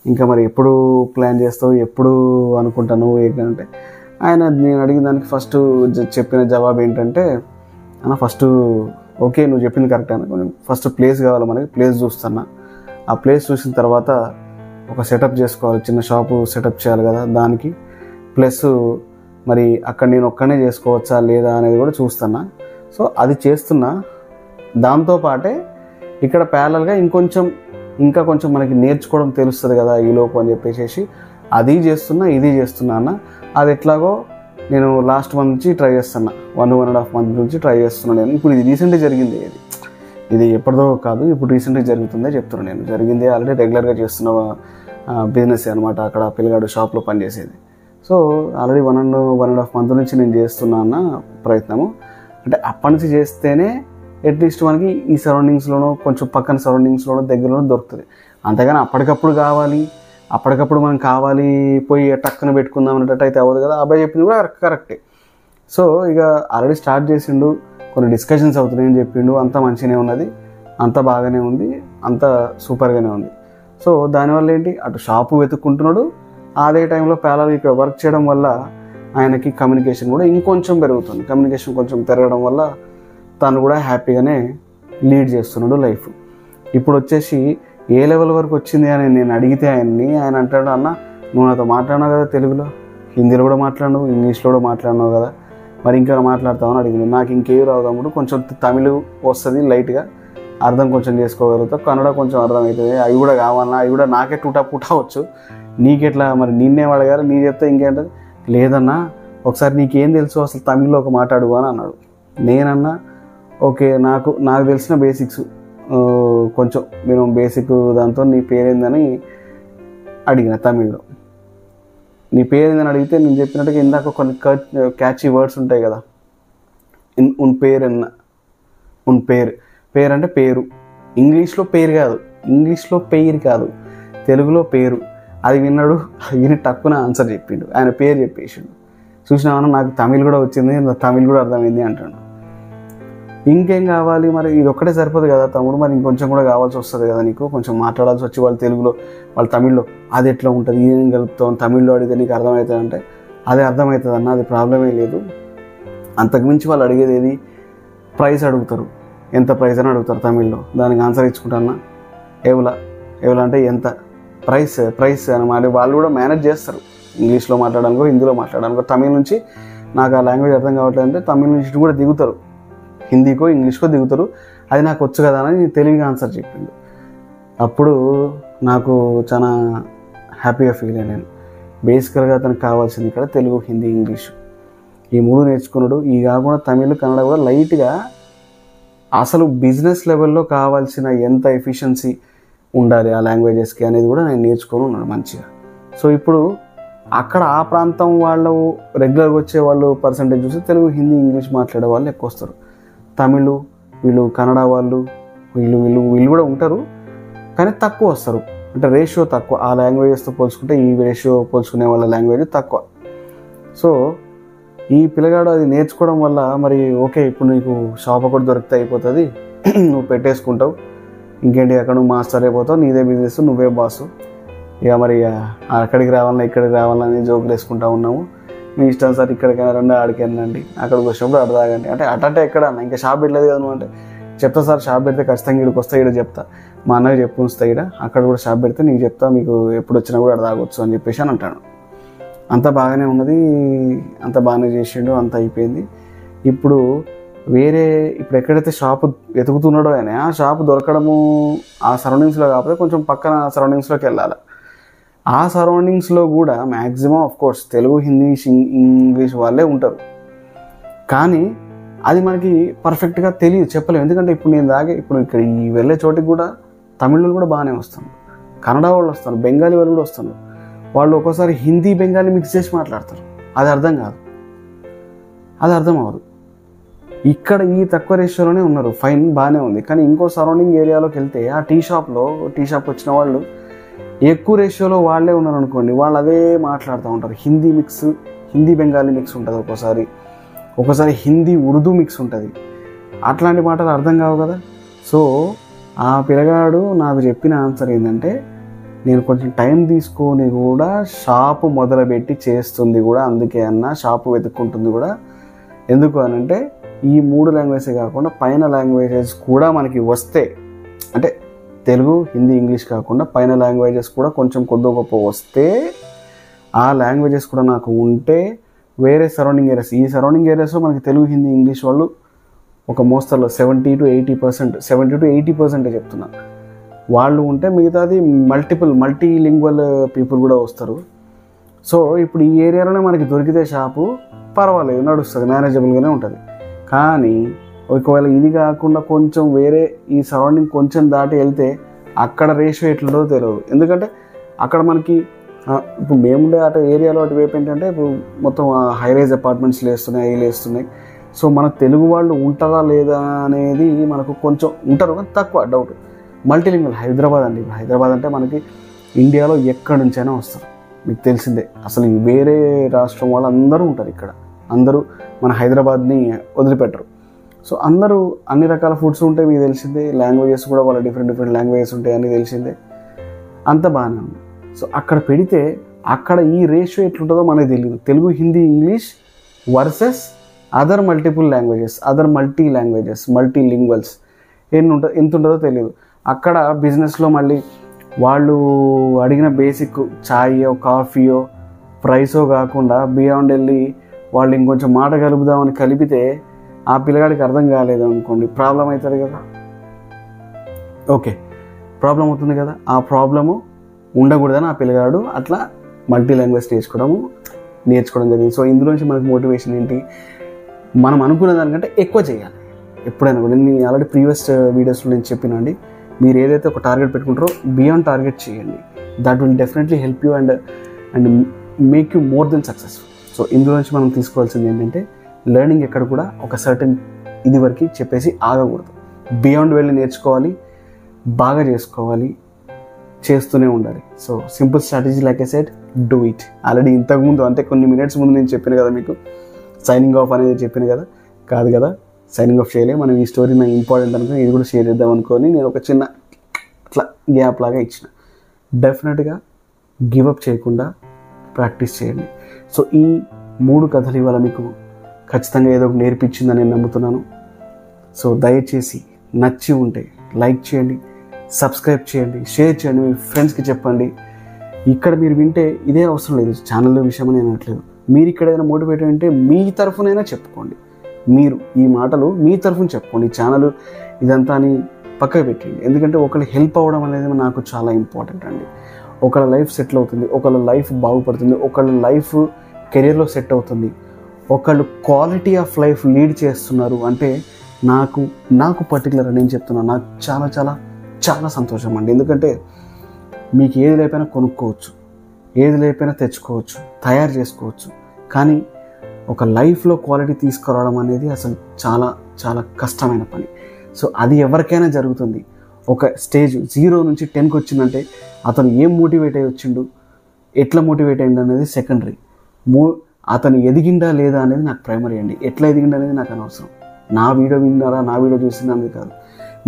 ఇంకా మరి ఎప్పుడు ప్లాన్ చేస్తావు, ఎప్పుడు అనుకుంటాను ఏంటంటే, ఆయన నేను అడిగిన దానికి ఫస్ట్ చెప్పిన జవాబు ఏంటంటే, అన్న ఫస్ట్ ఓకే నువ్వు చెప్పింది కరెక్ట్ అన్న, కొంచెం ఫస్ట్ ప్లేస్ కావాలి మనకి, ప్లేస్ చూస్తున్నా, ఆ ప్లేస్ చూసిన తర్వాత ఒక సెటప్ చేసుకోవాలి, చిన్న షాపు సెటప్ చేయాలి కదా, దానికి ప్లస్ మరి అక్కడ నేను ఒక్కనే చేసుకోవచ్చా లేదా అనేది కూడా చూస్తున్నా. సో అది చేస్తున్నా, దాంతోపాటే ఇక్కడ ప్యారలల్గా ఇంకా కొంచెం మనకి నేర్చుకోవడం తెలుస్తుంది కదా ఈ లోపు అని చెప్పేసి అది చేస్తున్నా, ఇది చేస్తున్నా అన్న. అది ఎట్లాగో నేను లాస్ట్ మంత్ నుంచి ట్రై చేస్తున్నా, 1.5 మంత్ నుంచి ట్రై చేస్తున్నాను నేను. ఇప్పుడు ఇది రీసెంట్గా జరిగింది, ఇది ఎప్పటిదో కాదు, ఇప్పుడు రీసెంట్గా జరుగుతుందే చెప్తున్నాను నేను. జరిగింది ఆల్రెడీ రెగ్యులర్గా చేస్తున్న బిజినెస్ అనమాట, అక్కడ పిల్లగాడు షాప్లో పనిచేసేది. సో ఆల్రెడీ 1.5 మంత్ నుంచి నేను చేస్తున్నా అన్న ప్రయత్నము. అంటే అప్పటి నుంచి చేస్తేనే అట్లీస్ట్ మనకి ఈ సరౌండింగ్స్లోనో కొంచెం పక్కన సరౌండింగ్స్లోనో దగ్గరలోనో దొరుకుతుంది. అంతేగాని అప్పటికప్పుడు మనం కావాలి పోయి టక్కున పెట్టుకుందాం అన్నట్టు అయితే అవ్వదు కదా. అబ్బాయి చెప్పింది కూడా కరెక్టే. సో ఇక ఆల్రెడీ స్టార్ట్ చేసిండు, కొన్ని డిస్కషన్స్ అవుతున్నాయని చెప్పిండు, అంతా మంచిగానే ఉన్నది, అంతా బాగానే ఉంది, అంతా సూపర్గానే ఉంది. సో దానివల్ల ఏంటి, అటు షాపు వెతుక్కుంటున్నాడు, అదే టైంలో ప్యారలల్ ఇక్కడ వర్క్ చేయడం వల్ల ఆయనకి కమ్యూనికేషన్ కూడా ఇంకొంచెం పెరుగుతుంది. కమ్యూనికేషన్ కొంచెం పెరగడం వల్ల తను కూడా హ్యాపీగానే లీడ్ చేస్తున్నాడు లైఫ్. ఇప్పుడు వచ్చేసి ఏ లెవెల్ వరకు వచ్చింది అని నేను అడిగితే ఆయన అంటాడు, అన్న నువ్వు నాతో మాట్లాడినావు కదా తెలుగులో, హిందీలో కూడా మాట్లాడినావు, ఇంగ్లీష్లో కూడా మాట్లాడినావు కదా, మరి ఇంకా మాట్లాడతామని అడిగింది. నాకు ఇంకేవి రావు తమ్ముడు, కొంచెం తమిళ్ వస్తుంది లైట్గా, అర్థం కొంచెం చేసుకోగలుగుతా, కన్నడ కొంచెం అర్థం అవుతుంది, అవి కూడా కావాలన్నా, అవి కూడా నాకే టూటా వచ్చు, నీకెట్లా మరి నిన్నేం అడగారు, నీ చెప్తే ఇంకేంటది, లేదన్నా ఒకసారి నీకేం తెలుసు అసలు తమిళ్లో ఒక మాట అడుగు అని అన్నాడు. నేనన్నా ఓకే నాకు తెలిసిన బేసిక్స్ కొంచెం నేను బేసిక్ దాంతో నీ పేరేందని అడిగిన తమిళ్లో. నీ పేరేందని అడిగితే నేను చెప్పినట్టుగా ఇందాక కొన్ని క్యాచీ వర్డ్స్ ఉంటాయి కదా, ఉన్ పేరు అంటే పేరు, ఇంగ్లీష్లో పేరు కాదు తెలుగులో పేరు. అది విన్నాడు, విని టక్కున ఆన్సర్ చెప్పిండు, ఆయన పేరు చెప్పేసిండు. చూసినామన్నా నాకు తమిళ్ కూడా వచ్చింది, తమిళ్ కూడా అర్థమైంది అంటాడు. ఇంకేం కావాలి మరి, ఇది ఒక్కటే సరిపోదు కదా తమ్ముడు, మరి ఇంకొంచెం కూడా కావాల్సి వస్తుంది కదా నీకు, కొంచెం మాట్లాడాల్సి వచ్చి వాళ్ళు తెలుగులో వాళ్ళు తమిళ్లో అది ఎట్లా ఉంటుంది, ఏం కలుపుతాం, తమిళ్లో అడిగితే నీకు అర్థమవుతుంది అంటే అదే అర్థమవుతుంది అన్న, అది ప్రాబ్లమే లేదు. అంతకుమించి వాళ్ళు అడిగేది ఏది, ప్రైస్ అడుగుతారు, ఎంత ప్రైస్ అని అడుగుతారు తమిళ్లో. దానికి ఆన్సర్ ఇచ్చుకుంటానా, ఎవలా అంటే ఎంత ప్రైస్ అని మాట. వాళ్ళు కూడా మేనేజ్ చేస్తారు, ఇంగ్లీష్లో మాట్లాడానికో హిందీలో మాట్లాడానికో. తమిళ్ నుంచి నాకు ఆ లాంగ్వేజ్ అర్థం కావట్లేదు అంటే తమిళ్ నుంచి కూడా దిగుతారు, హిందీకో ఇంగ్లీష్కో దిగుతారు. అది నాకు వచ్చు కదా అని తెలివిగా ఆన్సర్ చెప్పిండు. అప్పుడు నాకు చాలా హ్యాపీగా ఫీల్ అయ్యాను. బేసికల్గా అతనికి కావాల్సింది ఇక్కడ తెలుగు, హిందీ, ఇంగ్లీషు ఈ 3 నేర్చుకున్నాడు. ఈ కాకుండా తమిళ్, కన్నడ కూడా లైట్గా అసలు బిజినెస్ లెవెల్లో కావాల్సిన ఎంత ఎఫిషియన్సీ ఉండాలి ఆ లాంగ్వేజెస్కి అనేది కూడా నేను నేర్చుకొని ఉన్నాను మంచిగా. సో ఇప్పుడు అక్కడ ఆ ప్రాంతం వాళ్ళు రెగ్యులర్గా వచ్చే వాళ్ళు పర్సంటేజ్ చూస్తే తెలుగు, హిందీ, ఇంగ్లీష్ మాట్లాడే వాళ్ళు ఎక్కువ వస్తారు. తమిళ్ వీళ్ళు, కన్నడ వాళ్ళు వీళ్ళు కూడా ఉంటారు, కానీ తక్కువ వస్తారు. అంటే రేషియో తక్కువ, ఆ లాంగ్వేజెస్తో పోల్చుకుంటే ఈ రేషియో పోల్చుకునే వాళ్ళ లాంగ్వేజ్ తక్కువ. సో ఈ పిల్లగాడు అది నేర్చుకోవడం వల్ల మరి ఓకే, ఇప్పుడు నీకు షాప్ ఒకటి దొరికితే అయిపోతుంది, నువ్వు పెట్టేసుకుంటావు, ఇంకేంటి అక్కడ నువ్వు మాస్టర్ అయిపోతావు, నీదే బిజినెస్, నువ్వే బాసు. ఇక మరి అక్కడికి రావాలన్నా ఇక్కడికి రావాలని జోకులు వేసుకుంటా ఉన్నాము. మీ ఇష్టం సార్, ఇక్కడికైనా రండి, ఆడికి వెళ్ళండి, అక్కడికి వచ్చినప్పుడు అక్కడ తాగండి అంటే అటంటే ఎక్కడ అన్న, ఇంకా షాప్ పెట్టలేదు కదా నువ్వు అంటే చెప్తా సార్, షాప్ పెడితే ఖచ్చితంగా ఇక్కడికి వస్తా, ఇక్కడ చెప్తా, మా అన్నకి చెప్పు ఉంచుతా, ఇక్కడ అక్కడ కూడా షాప్ పెడితే నీకు చెప్తా, మీకు ఎప్పుడు వచ్చినా కూడా అక్కడ తాగొచ్చు అని చెప్పేసి అని అంటాడు. అంతా బాగానే ఉన్నది, అంత బాగానే చేసిండు, అంత అయిపోయింది. ఇప్పుడు ఎక్కడైతే షాపు వెతుకుతున్నాడో ఆయన, ఆ షాపు దొరకడము ఆ సరౌండింగ్స్లో కాకపోతే కొంచెం పక్కన సరౌండింగ్స్లోకి వెళ్ళాలి. ఆ సరౌండింగ్స్లో కూడా maximum of course Telugu, Hindi, English వాళ్ళే ఉంటారు, కానీ అది మనకి పర్ఫెక్ట్గా తెలియదు, చెప్పలేము. ఎందుకంటే ఇప్పుడు ఇక్కడ ఈ వెళ్ళే చోటికి కూడా తమిళ్ కూడా బాగానే వస్తారు, కన్నడ వాళ్ళు వస్తారు, బెంగాలీ వాళ్ళు కూడా వస్తారు. వాళ్ళు ఒక్కోసారి హిందీ, బెంగాలీ మిక్స్ చేసి మాట్లాడతారు, అది అర్థం కాదు, అది అర్థం అవ్వదు. ఇక్కడ ఈ తక్కువ రేషియోలోనే ఉన్నారు, ఫైన్ బాగానే ఉంది. కానీ ఇంకో సరౌండింగ్ ఏరియాలోకి వెళ్తే ఆ టీ షాప్ వచ్చిన వాళ్ళు ఎక్కువ రేషియోలో వాళ్ళే ఉన్నారు అనుకోండి, వాళ్ళు అదే మాట్లాడుతూ ఉంటారు. హిందీ బెంగాలీ మిక్స్ ఉంటుంది, ఒక్కోసారి హిందీ ఉర్దూ మిక్స్ ఉంటుంది. అట్లాంటి మాటలు అర్థం కావు కదా. సో ఆ పిల్లగాడు నాకు చెప్పిన ఆన్సర్ ఏంటంటే, నేను కొంచెం టైం తీసుకొని కూడా షాపు మొదలుపెట్టి చేస్తుంది కూడా అందుకే అన్న, షాపు వెతుక్కుంటుంది కూడా ఎందుకు అనంటే, ఈ 3 లాంగ్వేజెస్ కాకుండా పైన లాంగ్వేజెస్ కూడా మనకి వస్తే, అంటే తెలుగు, హిందీ, ఇంగ్లీష్ కాకుండా పైన లాంగ్వేజెస్ కూడా కొంచెం కొద్ది గొప్ప వస్తే, ఆ లాంగ్వేజెస్ కూడా నాకు ఉంటే వేరే సరౌండింగ్ ఏరియాస్, ఈ సరౌండింగ్ ఏరియాస్లో మనకి తెలుగు, హిందీ, ఇంగ్లీష్ వాళ్ళు ఒక మోస్తరులో 70 to 80% చెప్తున్నా వాళ్ళు ఉంటే, మిగతాది మల్టీలింగ్వల్ పీపుల్ కూడా వస్తారు. సో ఇప్పుడు ఈ ఏరియాలోనే మనకి దొరికితే షాపు పర్వాలేదు, నడుస్తుంది, మేనేజబుల్గానే ఉంటుంది. కానీ ఒకవేళ ఇది కాకుండా కొంచెం వేరే ఈ సరౌండింగ్ కొంచెం దాటి వెళ్తే అక్కడ రేషియో ఎట్లుంటుందో తెలియదు. ఎందుకంటే అక్కడ మనకి ఇప్పుడు మేముండే ఏరియాలో అటువైపు ఏంటంటే ఇప్పుడు మొత్తం హైరైజ్ అపార్ట్మెంట్స్ లేస్తున్నాయి. సో మన తెలుగు వాళ్ళు ఉంటారా లేదా అనేది మనకు కొంచెం ఉంటారు, కానీ తక్కువ డౌట్. మల్టీలింగ్వల్ హైదరాబాద్ అంటే మనకి ఇండియాలో ఎక్కడి నుంచైనా వస్తారు, మీకు తెలిసిందే. అసలు వేరే రాష్ట్రం వాళ్ళు అందరూ ఉంటారు ఇక్కడ, అందరూ మన హైదరాబాద్ని వదిలిపెట్టరు. సో అందరూ అన్ని రకాల ఫుడ్స్ ఉంటాయి, మీకు తెలిసిందే. లాంగ్వేజెస్ కూడా వాళ్ళ డిఫరెంట్ లాంగ్వేజెస్ ఉంటాయి అని తెలిసిందే, అంత బాగానే ఉంది. సో అక్కడ పెడితే అక్కడ ఈ రేషియో ఎట్లుంటుందో మనకు తెలియదు. Telugu, Hindi, English versus other multi languages ఎంత ఉంటుందో తెలియదు. అక్కడ బిజినెస్లో మళ్ళీ వాళ్ళు అడిగిన బేసిక్ ఛాయో, కాఫీయో, ప్రైసో కాకుండా బియాండ్ వెళ్ళి వాళ్ళు ఇంకొంచెం మాట కలుపుదామని కలిపితే ఆ పిల్లగాడికి అర్థం కాలేదు అనుకోండి, ప్రాబ్లం అవుతుంది కదా. ఓకే, ప్రాబ్లం అవుతుంది కదా. ఆ ప్రాబ్లము ఉండకూడదని ఆ పిల్లగాడు అట్లా మల్టీ లాంగ్వేజ్ నేర్చుకోవడం జరిగింది. సో ఇందులోంచి మనకు మోటివేషన్ ఏంటి, మనం అనుకున్న దానికంటే ఎక్కువ చేయాలి ఎప్పుడైనా కూడా. నేను ఆల్రెడీ ప్రీవియస్ వీడియోస్లో నేను చెప్పినండి, మీరు ఏదైతే ఒక టార్గెట్ పెట్టుకుంటారో బియాండ్ టార్గెట్ చేయండి. That will definitely help you and make you more than successful. So ఇందులోంచి మనం తీసుకోవాల్సింది ఏంటంటే, లెర్నింగ్ ఎక్కడ కూడా ఒక సర్టెన్ ఇది వరకు చెప్పేసి ఆగకూడదు. బియాండ్ వెళ్ళి నేర్చుకోవాలి, బాగా చేసుకోవాలి, చేస్తూనే ఉండాలి. So simple strategy like I said, do it. Already ఇంతకుముందు అంటే కొన్ని మినిట్స్ ముందు నేను చెప్పాను కదా మీకు, సైనింగ్ ఆఫ్ అనేది చెప్పాను కదా, కాదు కదా, సైనింగ్ ఆఫ్ చేయలే. మనం ఈ స్టోరీ నాకు ఇంపార్టెంట్ అనుకుని ఇది కూడా షేర్ చేద్దాం అనుకొని నేను ఒక చిన్న అట్లా గ్యాప్ లాగా ఇచ్చిన. డెఫినెట్గా గివప్ చేయకుండా ప్రాక్టీస్ చేయండి. సో ఈ 3 కథలు ఇవాళ మీకు ఖచ్చితంగా ఏదో ఒకటి నేర్పించిందని నేను నమ్ముతున్నాను. సో దయచేసి నచ్చి ఉంటే లైక్ చేయండి, సబ్స్క్రైబ్ చేయండి, షేర్ చేయండి, మీ ఫ్రెండ్స్కి చెప్పండి. ఇక్కడ మీరు వింటే ఇదే అవసరం లేదు, ఛానల్ విషయం అని అనట్లేదు. మీరు ఇక్కడ ఏదైనా మోటివేట్ అంటే మీ తరఫునైనా చెప్పుకోండి. మీరు ఈ మాటలు మీ తరఫున చెప్పుకోండి. ఈ ఛానల్ ఇదంతా అని పక్కకు పెట్టండి. ఎందుకంటే ఒకళ్ళు హెల్ప్ అవ్వడం అనేది నాకు చాలా ఇంపార్టెంట్ అండి. ఒకళ్ళ లైఫ్ సెటిల్ అవుతుంది, ఒకళ్ళ లైఫ్ బాగుపడుతుంది, ఒకళ్ళ లైఫ్ కెరీర్లో సెట్ అవుతుంది, ఒకళ్ళు క్వాలిటీ ఆఫ్ లైఫ్ లీడ్ చేస్తున్నారు అంటే నాకు పర్టికులర్ నేను చెప్తున్నాను, నాకు చాలా చాలా చాలా సంతోషం అండి. ఎందుకంటే మీకు ఏది లేకపోయినా కొనుక్కోవచ్చు, ఏది లేకపోయినా తెచ్చుకోవచ్చు, తయారు చేసుకోవచ్చు. కానీ ఒక లైఫ్లో క్వాలిటీ తీసుకురావడం అనేది అసలు చాలా చాలా కష్టమైన పని. సో అది ఎవరికైనా జరుగుతుంది. ఒక స్టేజ్ 0 నుంచి 10కి వచ్చిందంటే అతను ఏం మోటివేట్ అయ్యి వచ్చిండు, ఎట్లా మోటివేట్ అయ్యిండు అనేది సెకండరీ. అతను ఎదిగిండా లేదా అనేది నాకు ప్రైమరీ అండి. ఎట్లా ఎదిగిండా అనేది నాకు అనవసరం. నా వీడియో విన్నారా, నా వీడియో చూసిందా అనేది కాదు.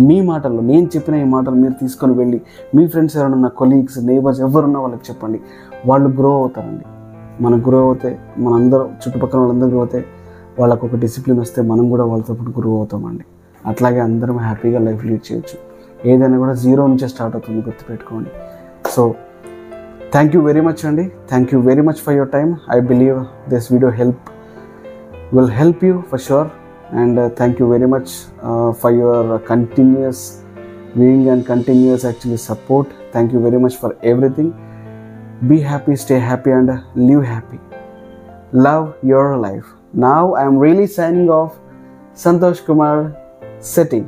మీ మాటల్లో నేను చెప్పిన ఈ మాటలు మీరు తీసుకొని వెళ్ళి మీ ఫ్రెండ్స్ ఎవరైనా, నా కొలీగ్స్, నేబర్స్ ఎవరున్నా వాళ్ళకి చెప్పండి. వాళ్ళు గ్రో అవుతారండి. మనం గ్రో అవుతే, మనందరం చుట్టుపక్కల వాళ్ళందరూ గ్రో అవుతే, వాళ్ళకు ఒక డిసిప్లిన్ వస్తే మనం కూడా వాళ్ళతో పాటు గ్రో అవుతామండి. అట్లాగే అందరం హ్యాపీగా లైఫ్ లీడ్ చేయొచ్చు. ఏదైనా కూడా 0 నుంచే స్టార్ట్ అవుతుంది, గుర్తుపెట్టుకోండి. So thank you very much అండి. Thank you very much for your time. I believe this video will help you for sure. And thank you very much for your continuous viewing and continuous actually support. Thank you very much for everything. Be happy, stay happy, and live happy. Love your life. Now I am really signing off. Santosh Kumar Sethi.